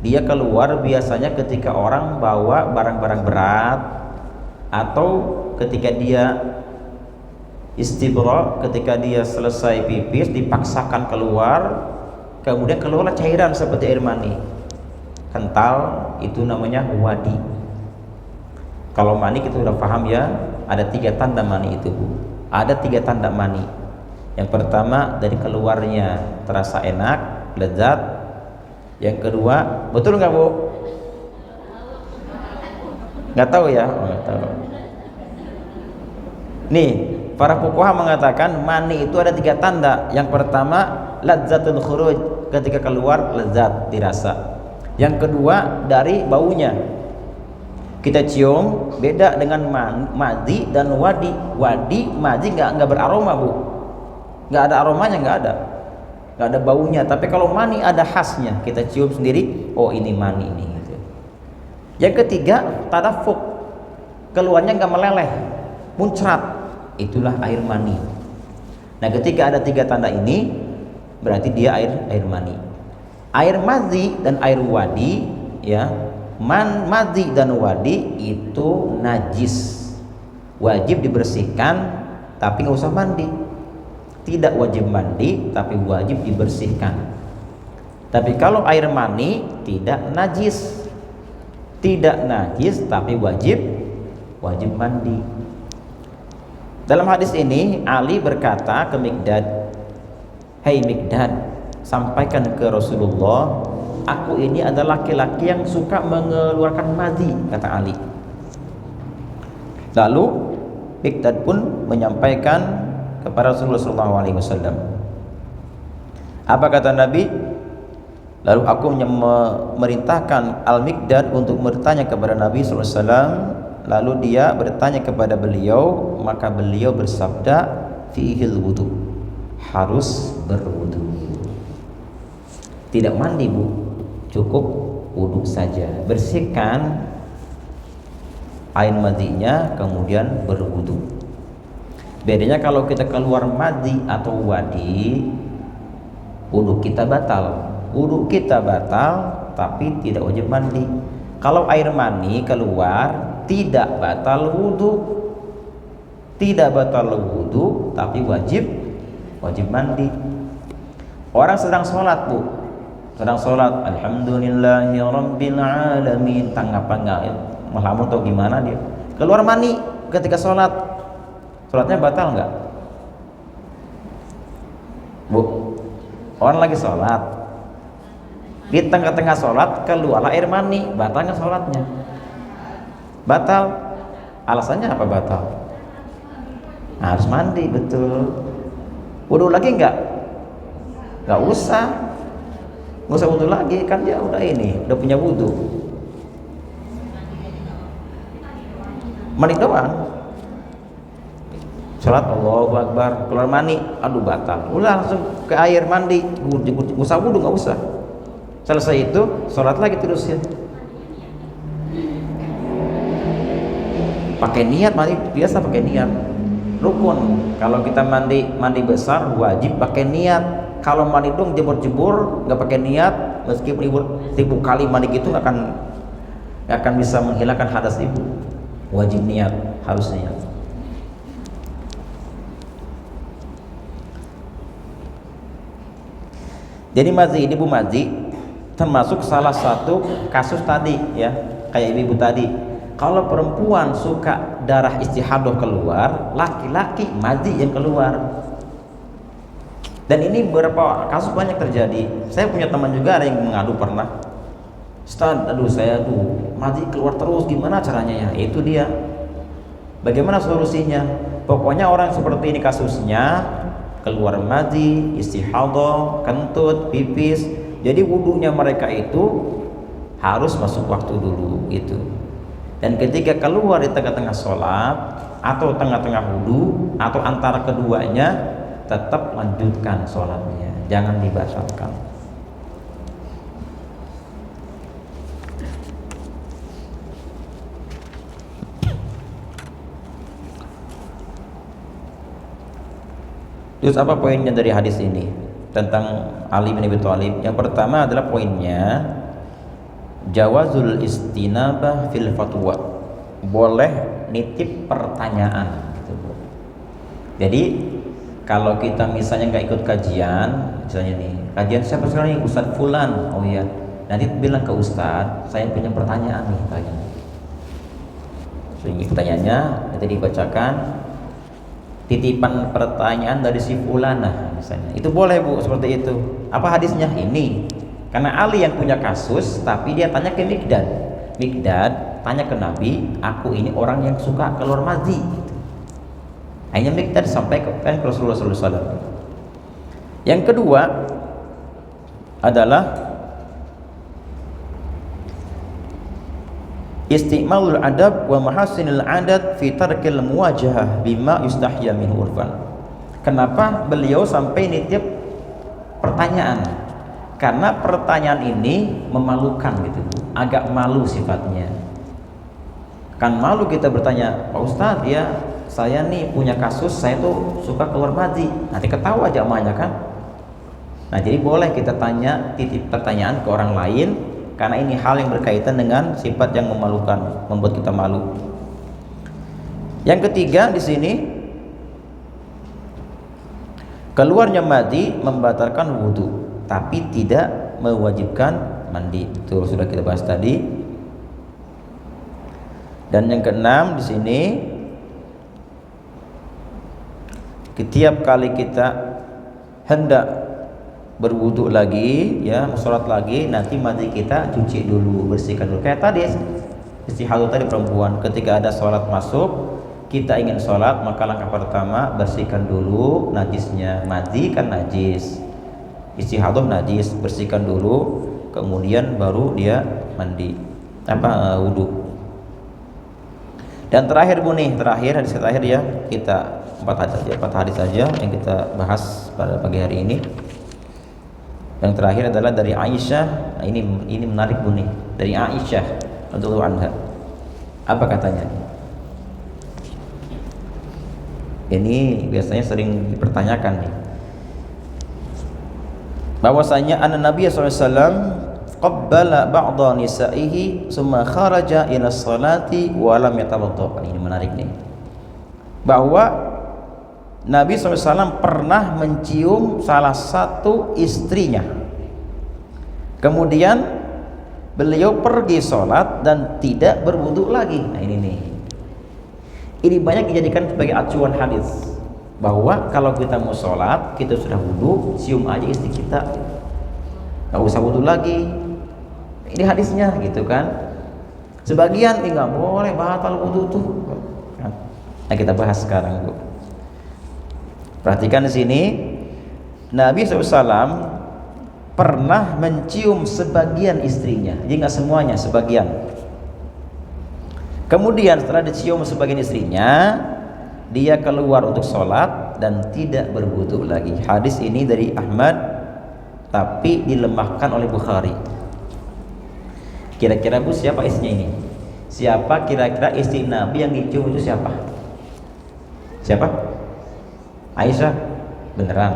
S1: dia keluar biasanya ketika orang bawa barang-barang berat, atau ketika dia istibra, ketika dia selesai pipis dipaksakan keluar, kemudian keluarlah cairan seperti air mani kental, itu namanya wadi. Kalau mani kita sudah paham ya, ada 3 tanda mani itu Bu. Ada 3 tanda mani. Yang pertama dari keluarnya terasa enak, lezat. Yang kedua, betul nggak Bu? Nggak tahu ya? Oh, nggak tahu. Nih, para fuqaha mengatakan mani itu ada 3 tanda. Yang pertama, lazzatul khuruj, ketika keluar lezat dirasa. Yang kedua dari baunya, kita cium, beda dengan madhi dan wadi. Madhi nggak beraroma Bu, nggak ada aromanya, nggak ada baunya. Tapi kalau mani ada khasnya, kita cium sendiri, oh ini mani ini gitu. Yang ketiga tadafuk, keluarnya nggak meleleh, muncrat, itulah air mani. Nah ketika ada 3 tanda ini, berarti dia air mani. Air madhi dan air wadi ya, madhi dan wadi itu najis, wajib dibersihkan tapi nggak usah mandi. Tidak wajib mandi tapi wajib dibersihkan. Tapi kalau air mani tidak najis, tapi wajib mandi. Dalam hadis ini Ali berkata ke Miqdad, "Hei Miqdad, sampaikan ke Rasulullah, aku ini adalah laki-laki yang suka mengeluarkan madhi," kata Ali. Lalu Miqdad pun menyampaikan kepada Rasulullah SAW. Apa kata Nabi? Lalu aku memerintahkan Al-Miqdad untuk bertanya kepada Nabi SAW. Lalu dia bertanya kepada beliau, maka beliau bersabda, "Fihil wudu," harus berwudu. Tidak mandi bu, cukup wudu saja. Bersihkan air madhinya, kemudian berwudu. Bedanya kalau kita keluar madhi atau wadi, wudu kita batal. Wudu kita batal, tapi tidak wajib mandi. Kalau air mani keluar, tidak batal wudu, tapi wajib mandi. Orang sedang sholat bu, alhamdulillahi rabbil alamin, tanggap melamun atau gimana, dia keluar mani ketika sholat, sholatnya batal nggak bu? Orang lagi sholat, di tengah-tengah sholat keluarlah air mani, batal nggak sholatnya? Batal. Alasannya apa batal? Harus mandi, betul. Wudu lagi nggak usah wudu lagi, kan dia udah punya wudu. Mandi doang. Sholat Allahu Akbar, keluar mani, aduh batal. Udah langsung ke air mandi, usah wudu, nggak usah. Selesai itu sholat lagi terus ya. Pakai niat, mandi biasa pakai niat. Rukun. Kalau kita mandi besar wajib pakai niat. Kalau mandi dong jebur-jebur nggak pakai niat, meskipun 1000 kali mandi gitu nggak akan bisa menghilangkan hadas ibu. Wajib niat, harus niat. Jadi madhi ini bu, madhi termasuk salah satu kasus tadi ya, kayak ibu tadi. Kalau perempuan suka darah istihadah keluar, laki-laki madhi yang keluar. Dan ini beberapa kasus banyak terjadi. Saya punya teman juga ada yang mengadu pernah, "Ustaz, aduh saya madhi keluar terus, gimana caranya ya?" Itu dia. Bagaimana solusinya? Pokoknya orang seperti ini kasusnya, keluar madhi, istihadah, kentut, pipis. Jadi wudunya mereka itu harus masuk waktu dulu gitu. Dan ketika keluar di tengah-tengah sholat atau tengah-tengah wudu atau antara keduanya, tetap lanjutkan sholatnya, jangan dibatalkan. Terus apa poinnya dari hadis ini tentang Ali bin Abi Thalib? Yang pertama adalah poinnya, jawazul istinabah fil fatwa, boleh nitip pertanyaan gitu. Jadi kalau kita misalnya nggak ikut kajian, misalnya nih kajian siapa sekarang, Ustadz Fulan, oh iya, nanti bilang ke Ustadz saya punya pertanyaan nih, tanya. Sehingga pertanyaannya nanti dibacakan, titipan pertanyaan dari si Fulan, nah misalnya itu boleh bu, seperti itu. Apa hadisnya? Ini karena Ali yang punya kasus, tapi dia tanya ke Miqdad. Miqdad tanya ke Nabi, aku ini orang yang suka keluar madhi. Akhirnya Miqdad sampaikan ke Rasulullah SAW. Yang kedua adalah istimalul adab wa mahasinil adat fi tarkil muwajahah bima yustahya min urfan. Kenapa beliau sampai nitip pertanyaan? Karena pertanyaan ini memalukan gitu, agak malu sifatnya. Kan malu kita bertanya, "Pak Ustadz ya, saya nih punya kasus, saya tuh suka keluar madhi." Nanti ketawa jamaahnya kan. Nah jadi boleh kita tanya, titip pertanyaan ke orang lain karena ini hal yang berkaitan dengan sifat yang memalukan, membuat kita malu. Yang ketiga di sini, keluarnya madi membatalkan wudu tapi tidak mewajibkan mandi. Itu sudah kita bahas tadi. Dan yang keenam di sini, setiap kali kita hendak berwudu lagi, ya, sholat lagi, nanti mandi kita cuci dulu, bersihkan dulu. Kayak tadi istihadah tadi perempuan, ketika ada sholat masuk, kita ingin sholat, maka langkah pertama bersihkan dulu najisnya. Mandi kan najis, istihadah najis, bersihkan dulu, kemudian baru dia mandi wudu. Dan terakhir hadis terakhir ya, kita empat hadis saja yang kita bahas pada pagi hari ini. Yang terakhir adalah dari Aisyah. Nah, ini menarik Bu nih, dari Aisyah radhiyallahu anha. Apa katanya? Ini biasanya sering dipertanyakan nih, bahwasanya Nabi sallallahu alaihi wasallam qabbala ba'dha nisa'ihi summa kharaja ila sholati wa lam yatawadda. Ini menarik nih, bahwa Nabi SAW pernah mencium salah satu istrinya, kemudian beliau pergi sholat dan tidak berwudu lagi. Nah ini banyak dijadikan sebagai acuan hadis, bahwa kalau kita mau sholat, kita sudah wudu, cium aja istri kita, nggak usah wudu lagi. Ini hadisnya gitu kan. Sebagian nggak boleh, batal wudu tuh. Nah kita bahas sekarang Bu. Perhatikan di sini, Nabi SAW pernah mencium sebagian istrinya, jadi nggak semuanya, sebagian. Kemudian setelah dicium sebagian istrinya, dia keluar untuk sholat dan tidak berwudu lagi. Hadis ini dari Ahmad, tapi dilemahkan oleh Bukhari. Kira-kira Bu, siapa istrinya ini? Siapa kira-kira istri Nabi yang dicium itu siapa? Siapa? Aisyah? Beneran?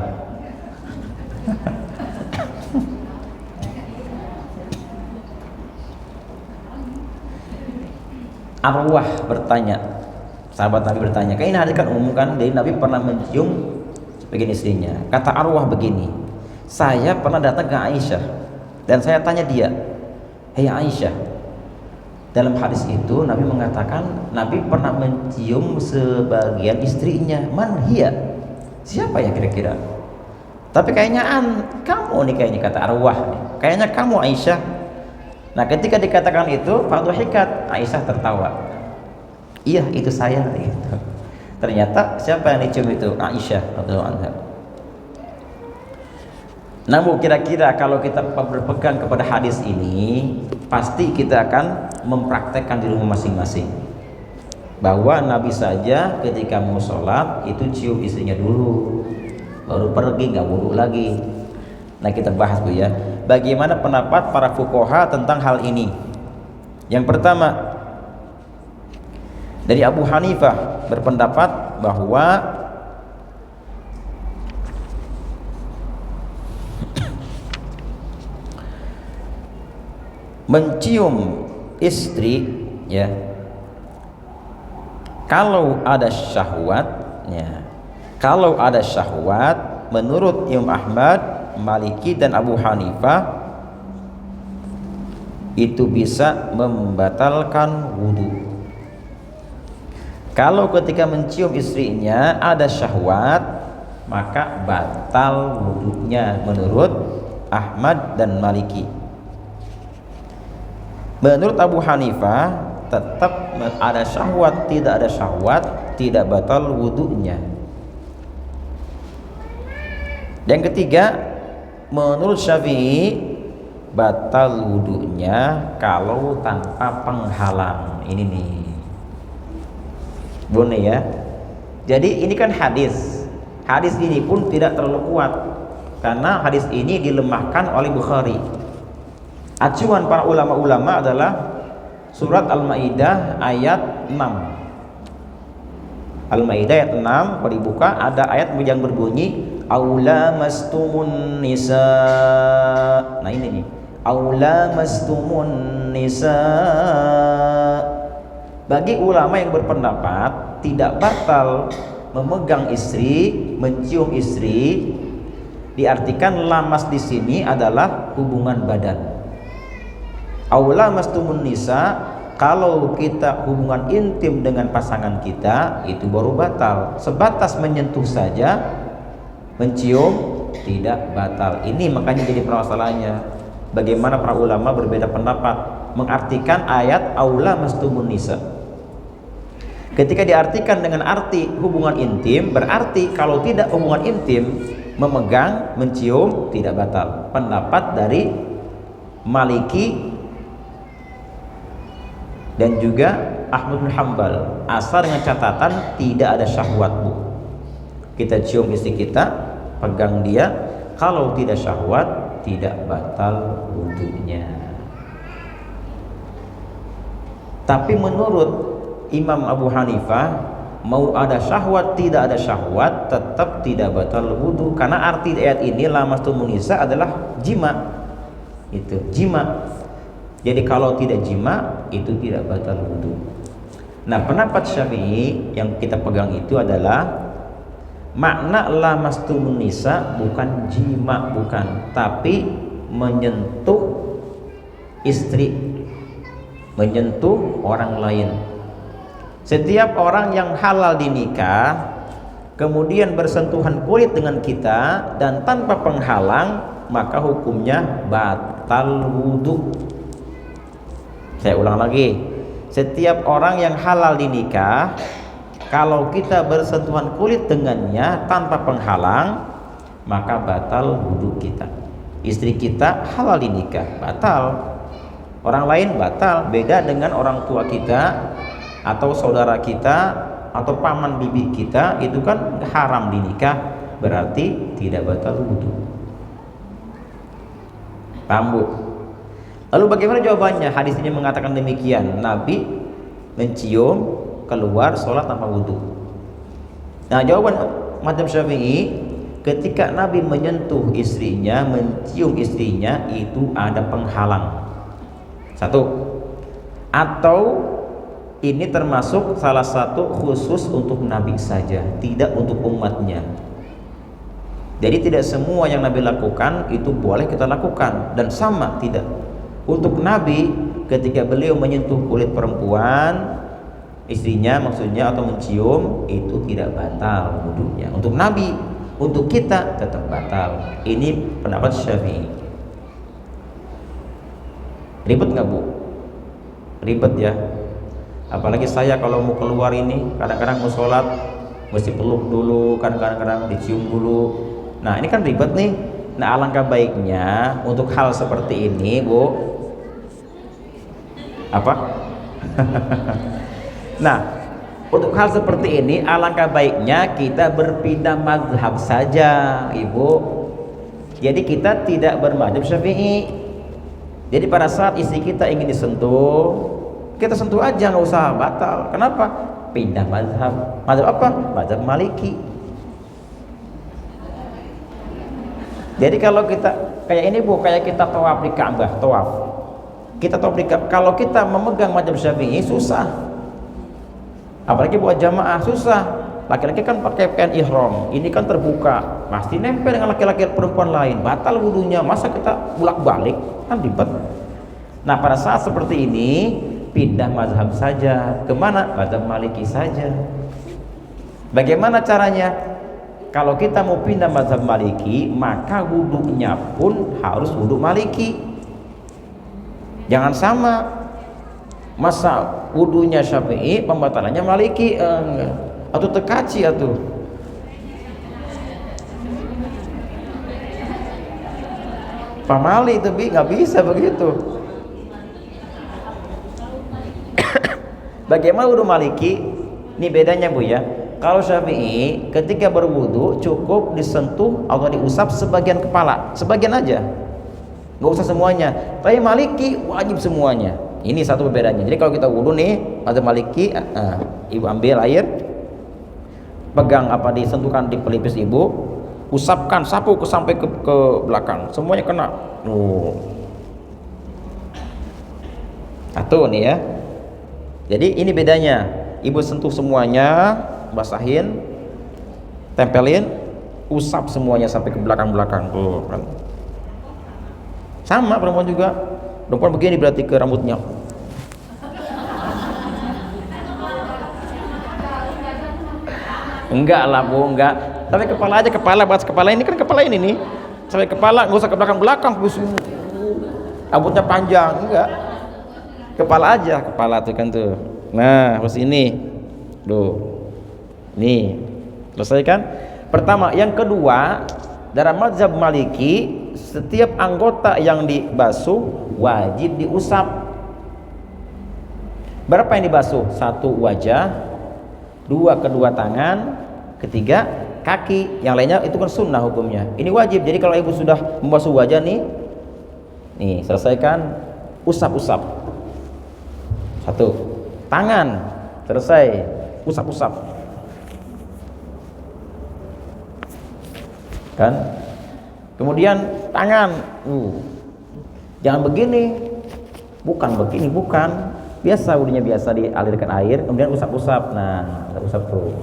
S1: Arwah bertanya, sahabat Nabi bertanya, kayak ini hadis kan umum kan, dari Nabi pernah mencium sebagian istrinya. Kata Arwah begini, saya pernah datang ke Aisyah dan saya tanya dia, hei Aisyah, dalam hadis itu Nabi mengatakan Nabi pernah mencium sebagian istrinya, man hiya, siapa ya kira-kira? Tapi kayaknya kamu nih, kayaknya, kata Arwah nih, kayaknya kamu Aisyah. Nah ketika dikatakan itu, fadhahikat, Aisyah tertawa, iya itu saya gitu. Ternyata siapa yang dicium itu? Aisyah radhiyallahu anha. Namun kira-kira kalau kita berpegang kepada hadis ini, pasti kita akan mempraktekkan di rumah masing-masing, bahwa Nabi saja ketika mau sholat itu cium istrinya dulu, baru pergi, nggak wudu lagi. Nah kita bahas Bu ya, bagaimana pendapat para fuqaha tentang hal ini. Yang pertama, dari Abu Hanifah berpendapat bahwa mencium istri ya, kalau ada syahwat ya, kalau ada syahwat, menurut Imam Ahmad, Maliki dan Abu Hanifah itu bisa membatalkan wudu. Kalau ketika mencium istrinya ada syahwat, maka batal wudunya menurut Ahmad dan Maliki. Menurut Abu Hanifah tetap ada syahwat, tidak ada syahwat, tidak batal wudunya. Yang ketiga, menurut Syafi'i batal wudunya kalau tanpa penghalang. Ini nih boleh ya. Jadi ini kan hadis ini pun tidak terlalu kuat, karena hadis ini dilemahkan oleh Bukhari. Acuan para ulama-ulama adalah surat Al-Maidah ayat 6. Al-Maidah ayat 6, kalau dibuka ada ayat yang berbunyi aula mastumun nisa. Nah ini nih, aw lamastumun nisa. Bagi ulama yang berpendapat tidak batal memegang istri, mencium istri, diartikan lamas di sini adalah hubungan badan. Aw lamastumun nisa, kalau kita hubungan intim dengan pasangan kita itu baru batal. Sebatas menyentuh saja, mencium tidak batal. Ini makanya jadi permasalahannya. Bagaimana para ulama berbeda pendapat mengartikan ayat aula mastumun nisa. Ketika diartikan dengan arti hubungan intim, berarti kalau tidak hubungan intim, memegang, mencium tidak batal. Pendapat dari Maliki dan juga Ahmad bin Hanbal, asal dengan catatan tidak ada syahwat, Bu. Kita cium istri kita, pegang dia, kalau tidak syahwat tidak batal wudunya. Tapi menurut Imam Abu Hanifah, mau ada syahwat tidak ada syahwat tetap tidak batal wudu, karena arti ayat ini lamastumun nisa adalah jima. Itu jima. Jadi kalau tidak jima itu tidak batal wudu. Nah, pendapat Syafi'i yang kita pegang itu adalah makna lamastumun nisa bukan jima, bukan, tapi menyentuh istri, menyentuh orang lain. Setiap orang yang halal dinikah kemudian bersentuhan kulit dengan kita dan tanpa penghalang, maka hukumnya batal wudu. Saya ulang lagi, setiap orang yang halal dinikah, kalau kita bersentuhan kulit dengannya tanpa penghalang, maka batal wudu kita. Istri kita halal dinikah, batal. Orang lain batal. Beda dengan orang tua kita atau saudara kita atau paman bibi kita, itu kan haram dinikah, berarti tidak batal wudu. Paham, Bu? Lalu bagaimana jawabannya? Hadis ini mengatakan demikian, Nabi mencium keluar sholat tanpa wudu. Nah, jawaban mazhab Syafi'i, ketika Nabi menyentuh istrinya, mencium istrinya, itu ada penghalang. Satu, atau ini termasuk salah satu khusus untuk Nabi saja, tidak untuk umatnya. Jadi tidak semua yang Nabi lakukan itu boleh kita lakukan, dan sama tidak. Untuk Nabi, ketika beliau menyentuh kulit perempuan, istrinya maksudnya, atau mencium, itu tidak batal wudunya. Untuk Nabi, untuk kita tetap batal. Ini pendapat Syafi'i. Ribet nggak, Bu? Ribet ya. Apalagi saya kalau mau keluar ini, kadang-kadang mau sholat mesti peluk dulu, kadang-kadang dicium dulu. Nah, ini kan ribet nih. Nah, alangkah baiknya untuk hal seperti ini, Bu, apa? Nah, untuk hal seperti ini alangkah baiknya kita berpindah mazhab saja, Ibu. Jadi kita tidak bermadzhab Syafi'i. Jadi pada saat istri kita ingin disentuh, kita sentuh aja, nggak usah batal. Kenapa? Pindah mazhab. Mazhab apa? Mazhab Maliki. Jadi kalau kita kayak ini, Bu, kayak kita tawaf di Ka'bah, tawaf. Kita tawaf di Ka'bah. Kalau kita memegang mazhab Syafi'i susah. Apalagi buat jamaah susah. Laki-laki kan pakai pakaian ihram, ini kan terbuka, pasti nempel dengan laki-laki perempuan lain, batal wudunya. Masa kita bolak-balik, kan ribet. Nah, pada saat seperti ini pindah mazhab saja. Kemana? Mazhab Maliki saja. Bagaimana caranya? Kalau kita mau pindah mazhab Maliki, maka wudunya pun harus wudu Maliki. Jangan sama. Masa wudunya Syafi'i, pembatalannya Maliki, atau tekaci atau. Pamali tapi nggak bisa begitu. Bagaimana wudu Maliki? Ini bedanya, Bu, ya. Kalau Syafi'i ketika berwudu cukup disentuh atau diusap sebagian kepala, sebagian aja, nggak usah semuanya. Tapi Maliki wajib semuanya. Ini satu perbedaannya. Jadi kalau kita wudu nih, mazhab Maliki, Ibu ambil air, pegang apa, disentuhkan di pelipis Ibu, usapkan, sapu sampai ke belakang, semuanya kena. Satu nih ya. Jadi ini bedanya. Ibu sentuh semuanya, basahin, tempelin, usap semuanya sampai ke belakang-belakang tuh kan. Sama perempuan juga. Perempuan begini berarti ke rambutnya. Enggak lah Bu, enggak. Tapi kepala aja, kepala bahas kepala ini kan kepala ini nih. Sampai kepala, nggak usah ke belakang-belakang. Rambutnya panjang, enggak. Kepala aja, kepala tuh kan tuh. Nah, terus ini. Tuh. Nih. Selesai kan? Pertama, yang kedua, dalam mazhab Maliki, setiap anggota yang dibasuh wajib diusap. Berapa yang dibasuh? Satu wajah, dua kedua tangan, ketiga kaki. Yang lainnya itu kan sunnah hukumnya. Ini wajib. Jadi kalau ibu sudah membasuh wajah nih selesaikan, usap-usap. Satu. Tangan selesai, usap-usap. Kan? Kemudian tangan, jangan begini, bukan begini, bukan. Biasa wudunya biasa dialirkan air, kemudian usap-usap. Nah, usap tuh.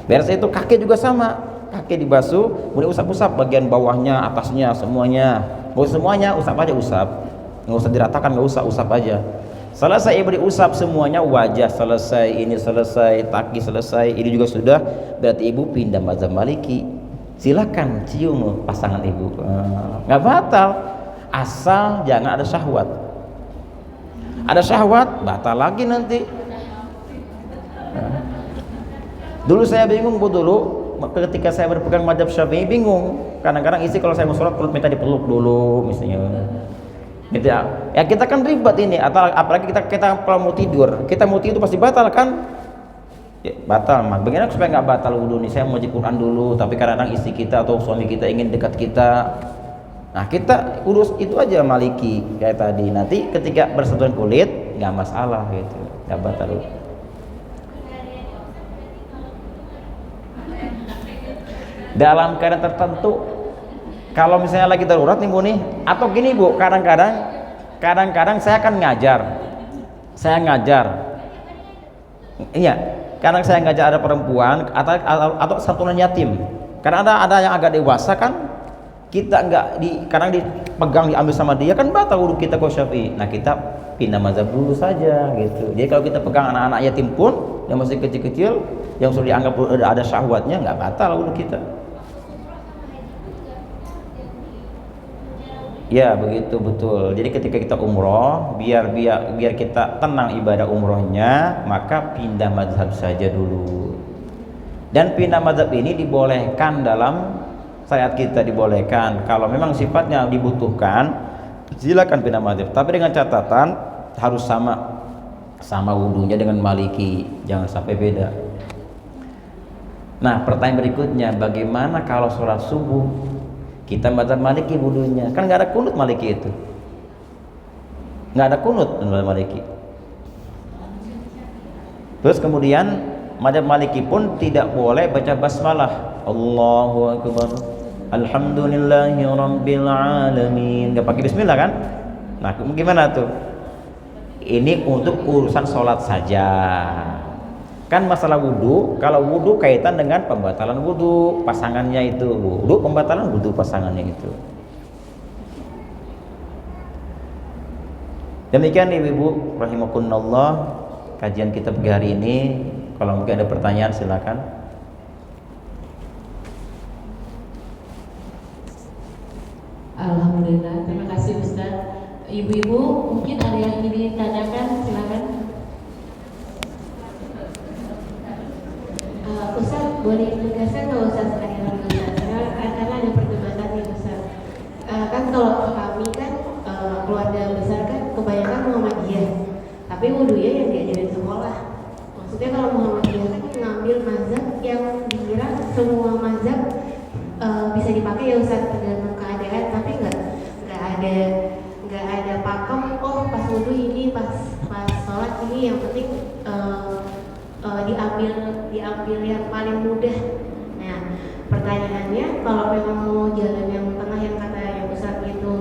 S1: Beres itu kaki juga sama, kaki dibasuh, kemudian usap-usap bagian bawahnya, atasnya, semuanya. Nggak semuanya, usap aja usap. Nggak usah diratakan, nggak usah, usap aja. Selesai ibu diusap semuanya, wajah selesai, ini selesai, kaki selesai, ini juga sudah, berarti ibu pindah mazhab Maliki. Silakan cium pasangan ibu, nggak batal, asal jangan ada syahwat. Ada syahwat, batal lagi nanti. Dulu saya bingung Bu, dulu ketika saya berpegang mazhab Syafi'i bingung. Kadang-kadang istri kalau saya mau sholat perlu minta dipeluk dulu misalnya. Gitu ya. Ya kita kan ribet ini, atau apalagi kita kalau mau tidur itu pasti batal kan? Ya, batal mah. Bagaimana supaya nggak batal wudhu nih? Saya mau baca Quran dulu, tapi kadang-kadang istri kita atau suami kita ingin dekat kita. Nah kita urus itu aja Maliki kayak tadi. Nanti ketika bersentuhan kulit nggak masalah gitu, nggak batal. Dalam keadaan tertentu, kalau misalnya lagi darurat nih Bu nih, atau gini Bu, kadang-kadang saya akan ngajar, iya, kadang saya ngajar ada perempuan atau santunan yatim. Karena ada yang agak dewasa kan, kita kadang dipegang diambil sama dia kan batal wudhu kita kok Syafi'i. Nah kita pindah mazhab dulu saja gitu. Jadi kalau kita pegang anak-anak yatim pun yang masih kecil-kecil, yang sudah dianggap ada syahwatnya, nggak batal wudhu kita. Ya begitu, betul. Jadi ketika kita umroh, biar kita tenang ibadah umrohnya, maka pindah mazhab saja dulu. Dan pindah mazhab ini dibolehkan dalam syariat kita, dibolehkan. Kalau memang sifatnya dibutuhkan, silakan pindah mazhab. Tapi dengan catatan harus sama wudunya dengan Maliki, jangan sampai beda. Nah pertanyaan berikutnya, bagaimana kalau sholat subuh kita mazhab Maliki wudunya? Kan nggak ada kunut Maliki itu, nggak ada kunut mazhab Maliki. Terus kemudian mazhab Maliki pun tidak boleh baca basmalah, Allahu Akbar, Alhamdulillahi Rabbil Alamin, nggak pakai bismillah kan? Nah gimana tuh? Ini untuk urusan sholat saja. Kan masalah wudhu, kalau wudhu kaitan dengan pembatalan wudhu pasangannya itu, wudhu pembatalan wudhu pasangannya itu. Demikian ibu-ibu rahimakumullah kajian kita pagi hari ini. Kalau mungkin ada pertanyaan silakan.
S2: Alhamdulillah, terima kasih Ustaz. Ibu-ibu mungkin ada yang ingin ditanyakan, silakan. Ustaz, boleh ditegaskan nggak Ustaz karena ada perdebatan nih Ustaz. Kan kalau kami kan keluarga besar kan kebanyakan Muhammadiyah, tapi wudhunya yang diajarin sekolah. Maksudnya kalau Muhammadiyah kan ngambil mazhab yang dikira semua mazhab bisa dipakai ya Ustaz tergantung keadaan, tapi nggak ada pakem. Oh pas wudhu ini, pas sholat ini yang penting diambil yang paling mudah. Nah pertanyaannya, kalau memang mau jalan yang tengah yang kata yang besar itu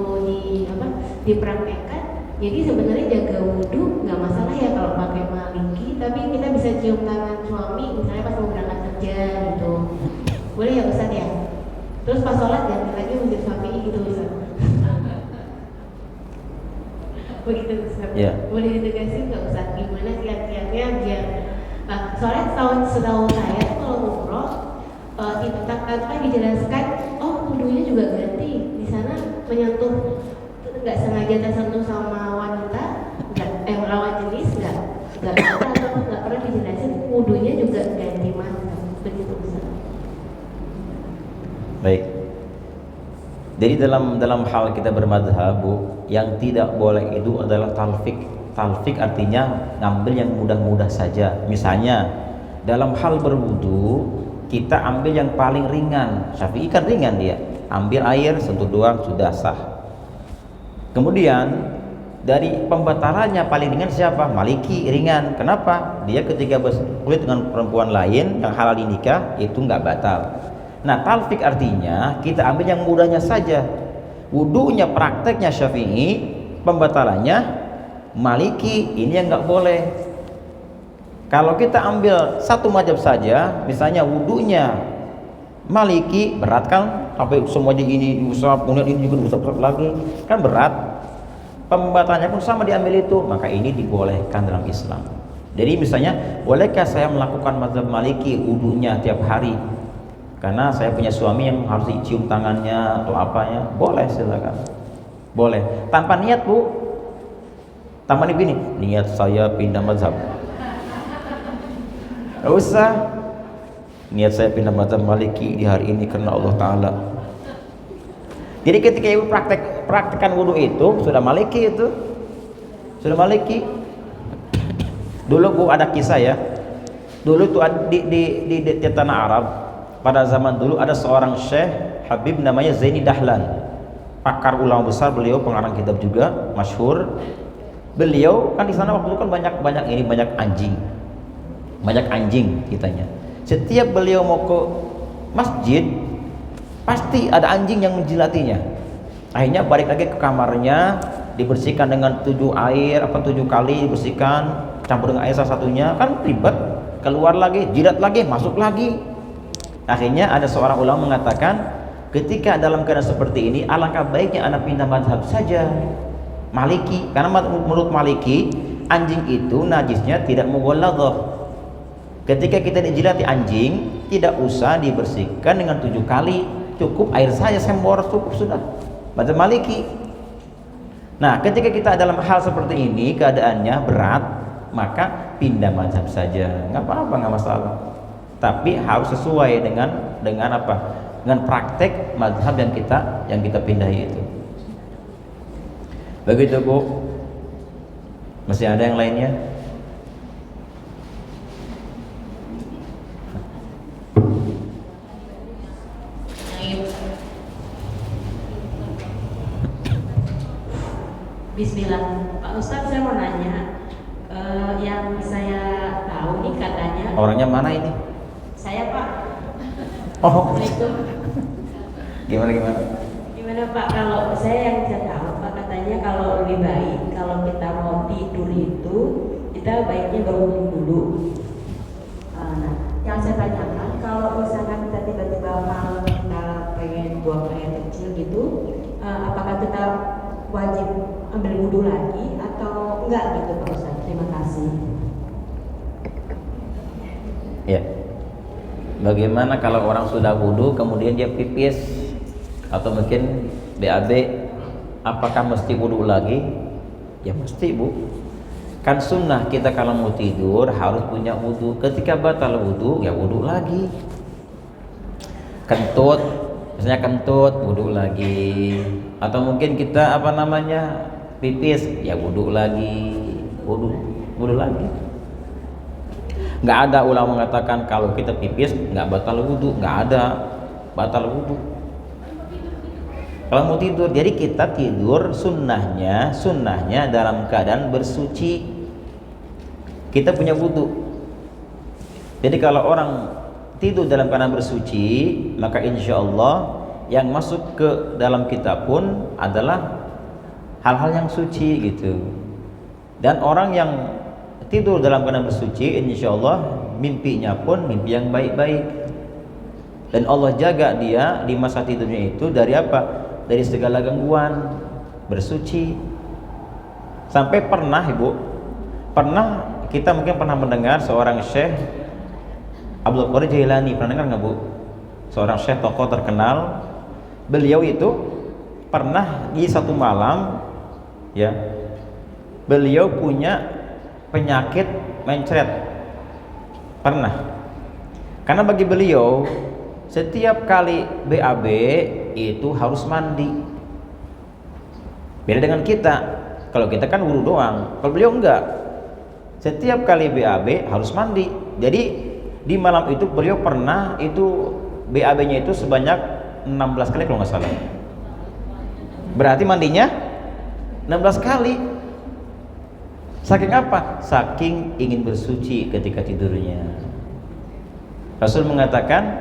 S2: dipraktekkan. Jadi sebenarnya jaga wudhu nggak masalah ya kalau pakai Maliki, tapi kita bisa cium tangan suami misalnya pas mau berangkat kerja gitu. Boleh ya Ustaz ya? Terus pas sholat ganti lagi untuk suami gitu Ustaz. Begitu Ustaz.
S1: Yeah.
S2: Boleh ditegasin nggak Ustaz gimana kiat-kiatnya biar soalnya setahu saya tuh kalau umroh tanpa dijelaskan, oh wudhunya juga ganti di sana menyentuh nggak sengaja tersentuh sama wanita, lawan jenis nggak atau nggak pernah dijelasin wudhunya juga ganti mazhab begitu Ustaz.
S1: Baik. Jadi dalam hal kita bermadhab, Bu, yang tidak boleh itu adalah talfik. Talfik artinya ngambil yang mudah-mudah saja. Misalnya dalam hal berwudu kita ambil yang paling ringan. Syafi'i kan ringan dia, ambil air sentuh doang sudah sah. Kemudian dari pembatalannya paling ringan siapa? Maliki ringan. Kenapa? Dia ketika berkulit dengan perempuan lain yang halal nikah itu nggak batal. Nah, talfik artinya kita ambil yang mudahnya saja. Wudunya prakteknya Syafi'i, pembatalannya Maliki. Ini yang nggak boleh. Kalau kita ambil satu mazhab saja, misalnya wudunya Maliki, berat kan? Sampai semuanya ini diusap, kemudian ini juga diusap lagi, kan berat. Pembatalannya pun sama diambil itu, maka ini dibolehkan dalam Islam. Jadi misalnya, bolehkah saya melakukan mazhab Maliki wudunya tiap hari? Karena saya punya suami yang harus dicium tangannya atau apanya, boleh silakan, boleh. Tanpa niat Bu, tanpa begini, niat saya pindah mazhab. Gak usah. Niat saya pindah mazhab Maliki di hari ini karena Allah Ta'ala. Jadi ketika ibu praktekkan wudhu itu sudah Maliki itu, sudah Maliki. Dulu Bu ada kisah ya. Dulu tuh di tanah Arab pada zaman dulu ada seorang Syekh Habib namanya Zaini Dahlan, pakar ulama besar, beliau pengarang kitab juga masyhur. Beliau kan di sana waktu itu kan banyak anjing kitanya. Setiap beliau mau ke masjid pasti ada anjing yang menjilatinya. Akhirnya balik lagi ke kamarnya, dibersihkan dengan 7 kali dibersihkan, campur dengan air salah satunya, kan ribet. Keluar lagi, jilat lagi, masuk lagi. Akhirnya ada seorang ulama mengatakan, ketika dalam keadaan seperti ini alangkah baiknya anak pindah mazhab saja Maliki, karena menurut Maliki anjing itu najisnya tidak mughalladhah. Ketika kita dijilati anjing tidak usah dibersihkan dengan 7 kali, cukup air saja sembor cukup sudah. Mazhab Maliki. Nah, ketika kita dalam hal seperti ini keadaannya berat, maka pindah mazhab saja, nggak apa-apa, nggak masalah. Tapi harus sesuai dengan apa? Dengan praktek mazhab yang kita pindahi itu. Begitu Bu. Masih ada yang lainnya?
S2: Bismillah, Pak Ustadz, saya mau nanya, yang saya tahu nih katanya.
S1: Orangnya mana ini?
S2: Saya Pak.
S1: Oh.
S2: Assalamualaikum.
S1: Gimana?
S2: Pak, kalau saya tahu Pak katanya kalau lebih baik kalau kita mau tidur itu kita baiknya berwudu dulu. Nah, yang saya tanyakan kalau misalkan kita tiba-tiba malam kita pengen buang air kecil gitu, apakah kita wajib ambil wudhu lagi atau enggak gitu Pak Ustadz? Terima kasih.
S1: Ya. Bagaimana kalau orang sudah wudhu kemudian dia pipis atau mungkin BAB, apakah mesti wudhu lagi? Ya mesti Bu. Kan sunnah kita kalau mau tidur harus punya wudhu. Ketika batal wudhu ya wudhu lagi. Kentut, misalnya kentut wudhu lagi. Atau mungkin kita pipis ya wudhu lagi, wudhu lagi. Nggak ada ulama mengatakan kalau kita pipis nggak batal wudhu, nggak ada batal wudhu. Kalau mau tidur, jadi kita tidur sunnahnya dalam keadaan bersuci. Kita punya wudhu. Jadi kalau orang tidur dalam keadaan bersuci, maka insya Allah yang masuk ke dalam kita pun adalah hal-hal yang suci gitu. Dan orang yang tidur dalam keadaan bersuci, insya Allah mimpinya pun mimpi yang baik-baik. Dan Allah jaga dia di masa tidurnya itu dari apa? Dari segala gangguan, bersuci. Sampai pernah kita mungkin pernah mendengar seorang Syekh Abdul Qadir Jailani, pernah dengar nggak Bu? Seorang Syekh tokoh terkenal. Beliau itu pernah di satu malam, ya, beliau punya penyakit mencret. Pernah. Karena bagi beliau setiap kali BAB itu harus mandi. Beda dengan kita. Kalau kita kan wudu doang. Kalau beliau enggak. Setiap kali BAB harus mandi. Jadi di malam itu beliau pernah itu BAB-nya itu sebanyak 16 kali kalau nggak salah. Berarti mandinya 16 kali. Saking apa? Saking ingin bersuci ketika tidurnya. Rasul mengatakan,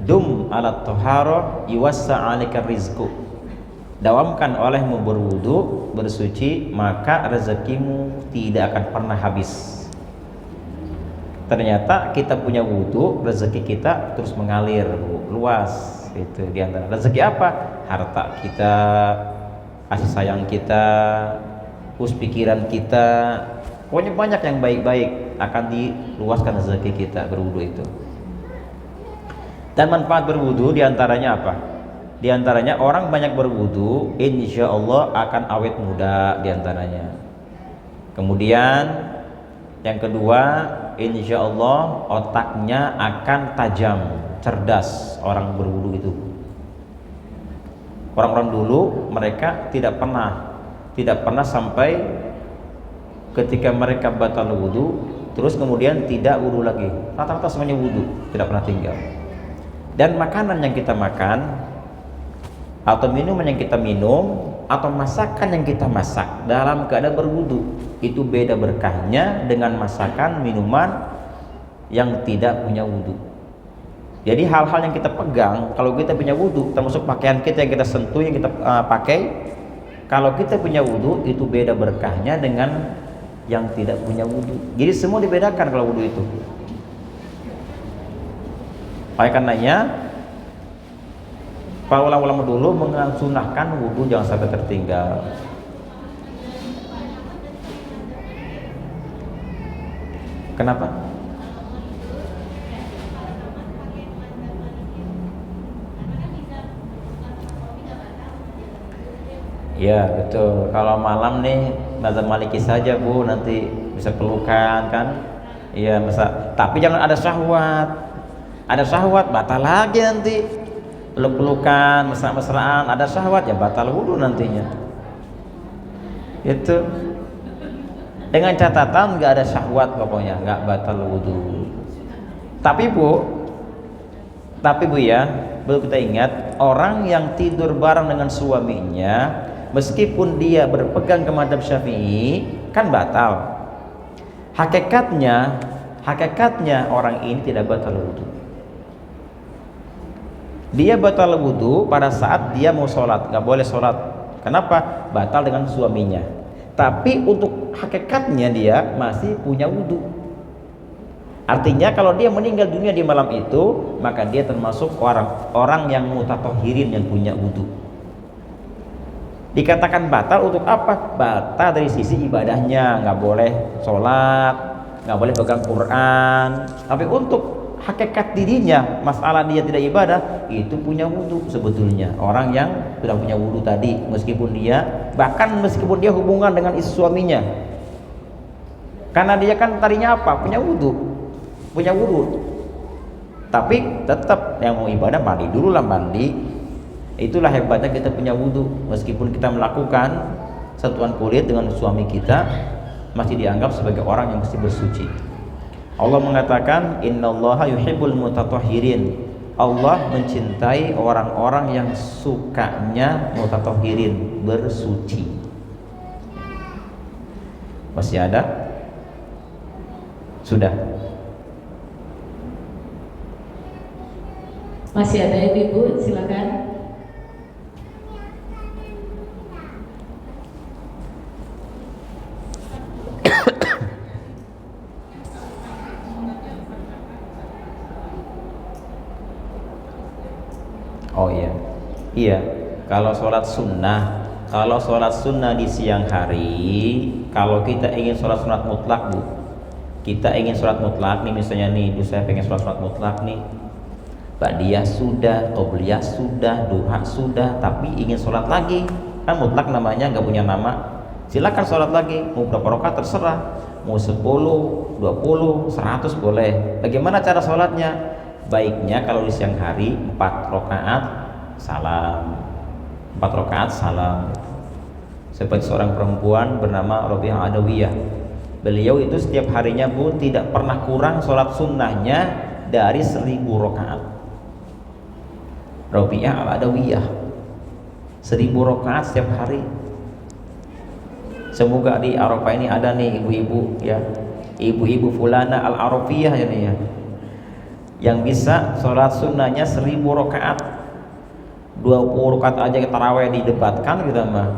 S1: "Dum ala taharah yuwassa 'alaika rizqu." Dawamkan olehmu berwudu, bersuci, maka rezekimu tidak akan pernah habis. Ternyata kita punya wudu, rezeki kita terus mengalir, luas. Itu diantara rezeki apa? Harta kita, kasih sayang kita, pikiran kita, pokoknya banyak yang baik-baik akan diluaskan rezeki kita berwudu itu. Dan manfaat berwudu diantaranya apa? Diantaranya orang banyak berwudu, insya Allah akan awet muda diantaranya. Kemudian yang kedua, insya Allah otaknya akan tajam, cerdas orang berwudu itu. Orang-orang dulu mereka tidak pernah sampai ketika mereka batal wudu terus kemudian tidak wudu lagi. Rata-rata semuanya wudu, tidak pernah tinggal. Dan makanan yang kita makan atau minuman yang kita minum atau masakan yang kita masak dalam keadaan berwudu itu beda berkahnya dengan masakan minuman yang tidak punya wudu. Jadi hal-hal yang kita pegang kalau kita punya wudu, termasuk pakaian kita yang kita sentuh, yang kita pakai, kalau kita punya wudu itu beda berkahnya dengan yang tidak punya wudu. Jadi semua dibedakan kalau wudu itu. Oleh karenanya para ulama dulu mensunahkan wudu jangan sampai tertinggal. Kenapa? Ya betul. Kalau malam nih mazhab Maliki saja Bu, nanti bisa pelukan kan? Iya masa. Tapi jangan ada syahwat. Ada syahwat batal lagi nanti. Peluk-pelukan, mesra-mesraan, ada syahwat ya batal wudu nantinya. Itu. Dengan catatan nggak ada syahwat pokoknya, nggak batal wudu. Tapi Bu ya, perlu kita ingat orang yang tidur bareng dengan suaminya, meskipun dia berpegang ke mazhab Syafi'i, kan batal. Hakikatnya orang ini tidak batal wudu. Dia batal wudu pada saat dia mau sholat, nggak boleh sholat. Kenapa? Batal dengan suaminya. Tapi untuk hakikatnya dia masih punya wudu. Artinya kalau dia meninggal dunia di malam itu, maka dia termasuk orang yang mutatahhirin yang punya wudu. Dikatakan batal untuk apa? Batal dari sisi ibadahnya, nggak boleh sholat, nggak boleh pegang Quran. Tapi untuk hakikat dirinya, masalah dia tidak ibadah, itu punya wudu sebetulnya. Orang yang sudah punya wudu tadi, meskipun dia hubungan dengan istri suaminya, karena dia kan tadinya apa? Punya wudu. Tapi tetap yang mau ibadah mandi dulu lah, mandi. Itulah hebatnya kita punya wudu, meskipun kita melakukan sentuhan kulit dengan suami kita, masih dianggap sebagai orang yang mesti bersuci. Allah mengatakan innallaha yuhibbul mutatahhirin. Allah mencintai orang-orang yang sukanya mutatahhirin, bersuci. Masih ada? Sudah.
S3: Masih ada ya Ibu, silakan.
S1: Iya, kalau sholat sunnah di siang hari, kalau kita ingin sholat sunat mutlak Bu, kita ingin sholat mutlak nih, misalnya nih, saya pengen sholat sunat mutlak nih, ba'diyah sudah, qobliyah sudah, duha sudah, tapi ingin sholat lagi, kan mutlak namanya, nggak punya nama, silakan sholat lagi, mau berapa rakaat terserah, mau 10, 20, 100 boleh. Bagaimana cara sholatnya? Baiknya kalau di siang hari 4 rakaat salam, 4 rakaat salam. Seperti seorang perempuan bernama Rabi'ah Adawiyah, beliau itu setiap harinya Bu tidak pernah kurang sholat sunnahnya dari 1000 rakaat. Rabi'ah Adawiyah 1000 rakaat setiap hari. Semoga di Arafah ini ada nih ibu-ibu ya, ibu-ibu fulana al-arafiyah ini ya, yang bisa sholat sunnahnya 1000 rakaat. 20 rakaat aja tarawih didebatkan kita mah,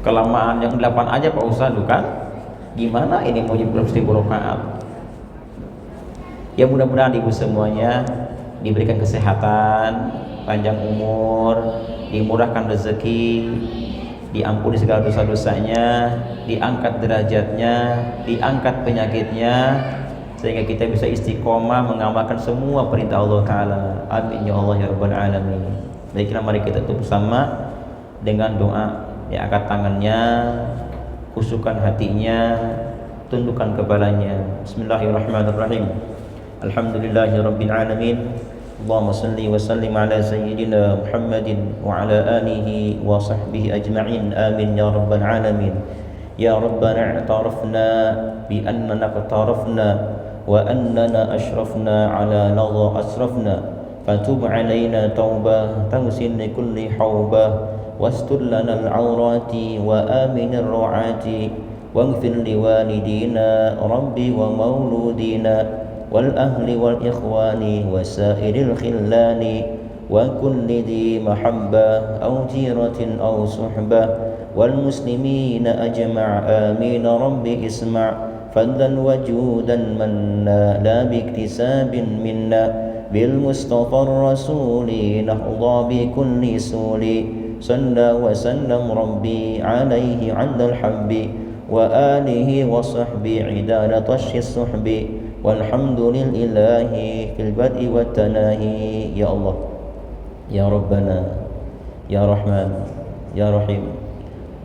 S1: kelamaan yang 8 aja Pak Ustadz kan, gimana ini mau 1000 rakaat. Ya mudah-mudahan ibu semuanya diberikan kesehatan, panjang umur, dimurahkan rezeki, diampuni segala dosa-dosanya, diangkat derajatnya, diangkat penyakitnya, sehingga kita bisa istiqomah mengamalkan semua perintah Allah Ta'ala. Amin ya Allah ya Rabbal Alamin. Baiklah, mari kita tutup bersama dengan doa. Ya, angkat tangannya, khusyukkan hatinya, tundukkan kepalanya. Bismillahirrahmanirrahim. Alhamdulillahi Rabbil Alamin. Allahumma salli wa sallim ala sayyidina Muhammadin wa ala alihi wa sahbihi ajma'in. Amin ya Rabbal Alamin. Ya Rabbana i'tarafna bi annana qtarafna wa annana ashrafna ala lagha asrafna fatub alaina tawbah tawsin kulli hawbah wastur lana al-awrati wa amin ar-ru'ati waghfir liwalidina rabbi wa mauludina والأهل والإخوان وسائر الخلان وكل ذي محبة أو جيرة أو صحبة والمسلمين أجمع آمين رب اسمع فضلا وجودا منا لا باكتساب منا بالمصطفى الرسول نحظى بكل سول صلى وسلم ربي عليه عند الحب وآله وصحبه عدال طش الصحب walhamdulillahi fil bad'i wat tanahi. Ya Allah, ya Rabbana, ya Rahman, ya Rahim,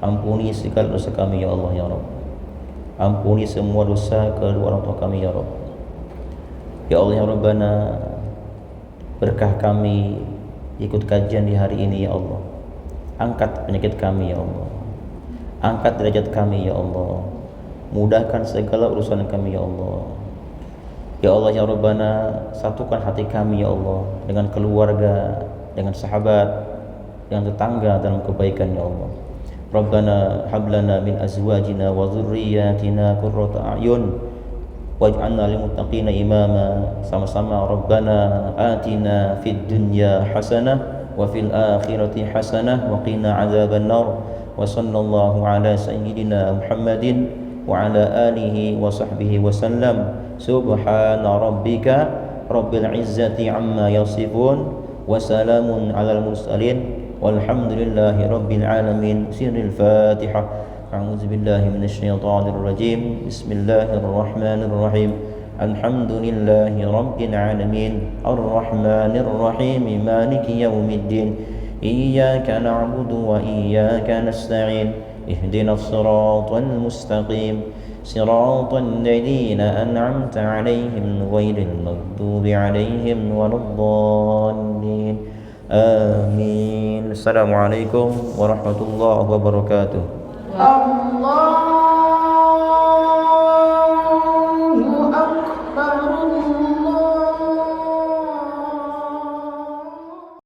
S1: ampuni segala dosa kami ya Allah ya Rabb. Ampuni semua dosa kedua orang tua kami ya Rabb. Ya Allah ya Rabbana, berkah kami ikut kajian di hari ini ya Allah. Angkat penyakit kami ya Allah, angkat derajat kami ya Allah, mudahkan segala urusan kami ya Allah. Ya Allah ya Rabbana, satukan hati kami ya Allah dengan keluarga, dengan sahabat, dengan tetangga dalam kebaikan ya Allah. Rabbana hablana min azwajina wa dhurriyyatina qurrata a'yun waj'alna lil muttaqina imama. Sama-sama Rabbana atina fid dunya hasanah wa fil akhirati hasanah wa qina adzaban nar. Wa sallallahu ala sayyidina Muhammadin wa ala alihi wa sahbihi wa sallam. Subhana rabbika rabbil izzati amma yasifun wa salamun alal mursalin walhamdulillahi rabbil alamin. Sirril Fatihah. A'udzu billahi minasy syaithanir rajim. Bismillahirrahmanirrahim. Alhamdulillahi rabbil alamin. Arrahmanir rahim. Maliki yaumiddin. Iyyaka na'budu wa iyyaka nasta'in. Ihdinas siratal mustaqim. صراط الذين أنعمت عليهم غير المغضوب عليهم ولا الضالين آمين. السلام عليكم ورحمة الله وبركاته. الله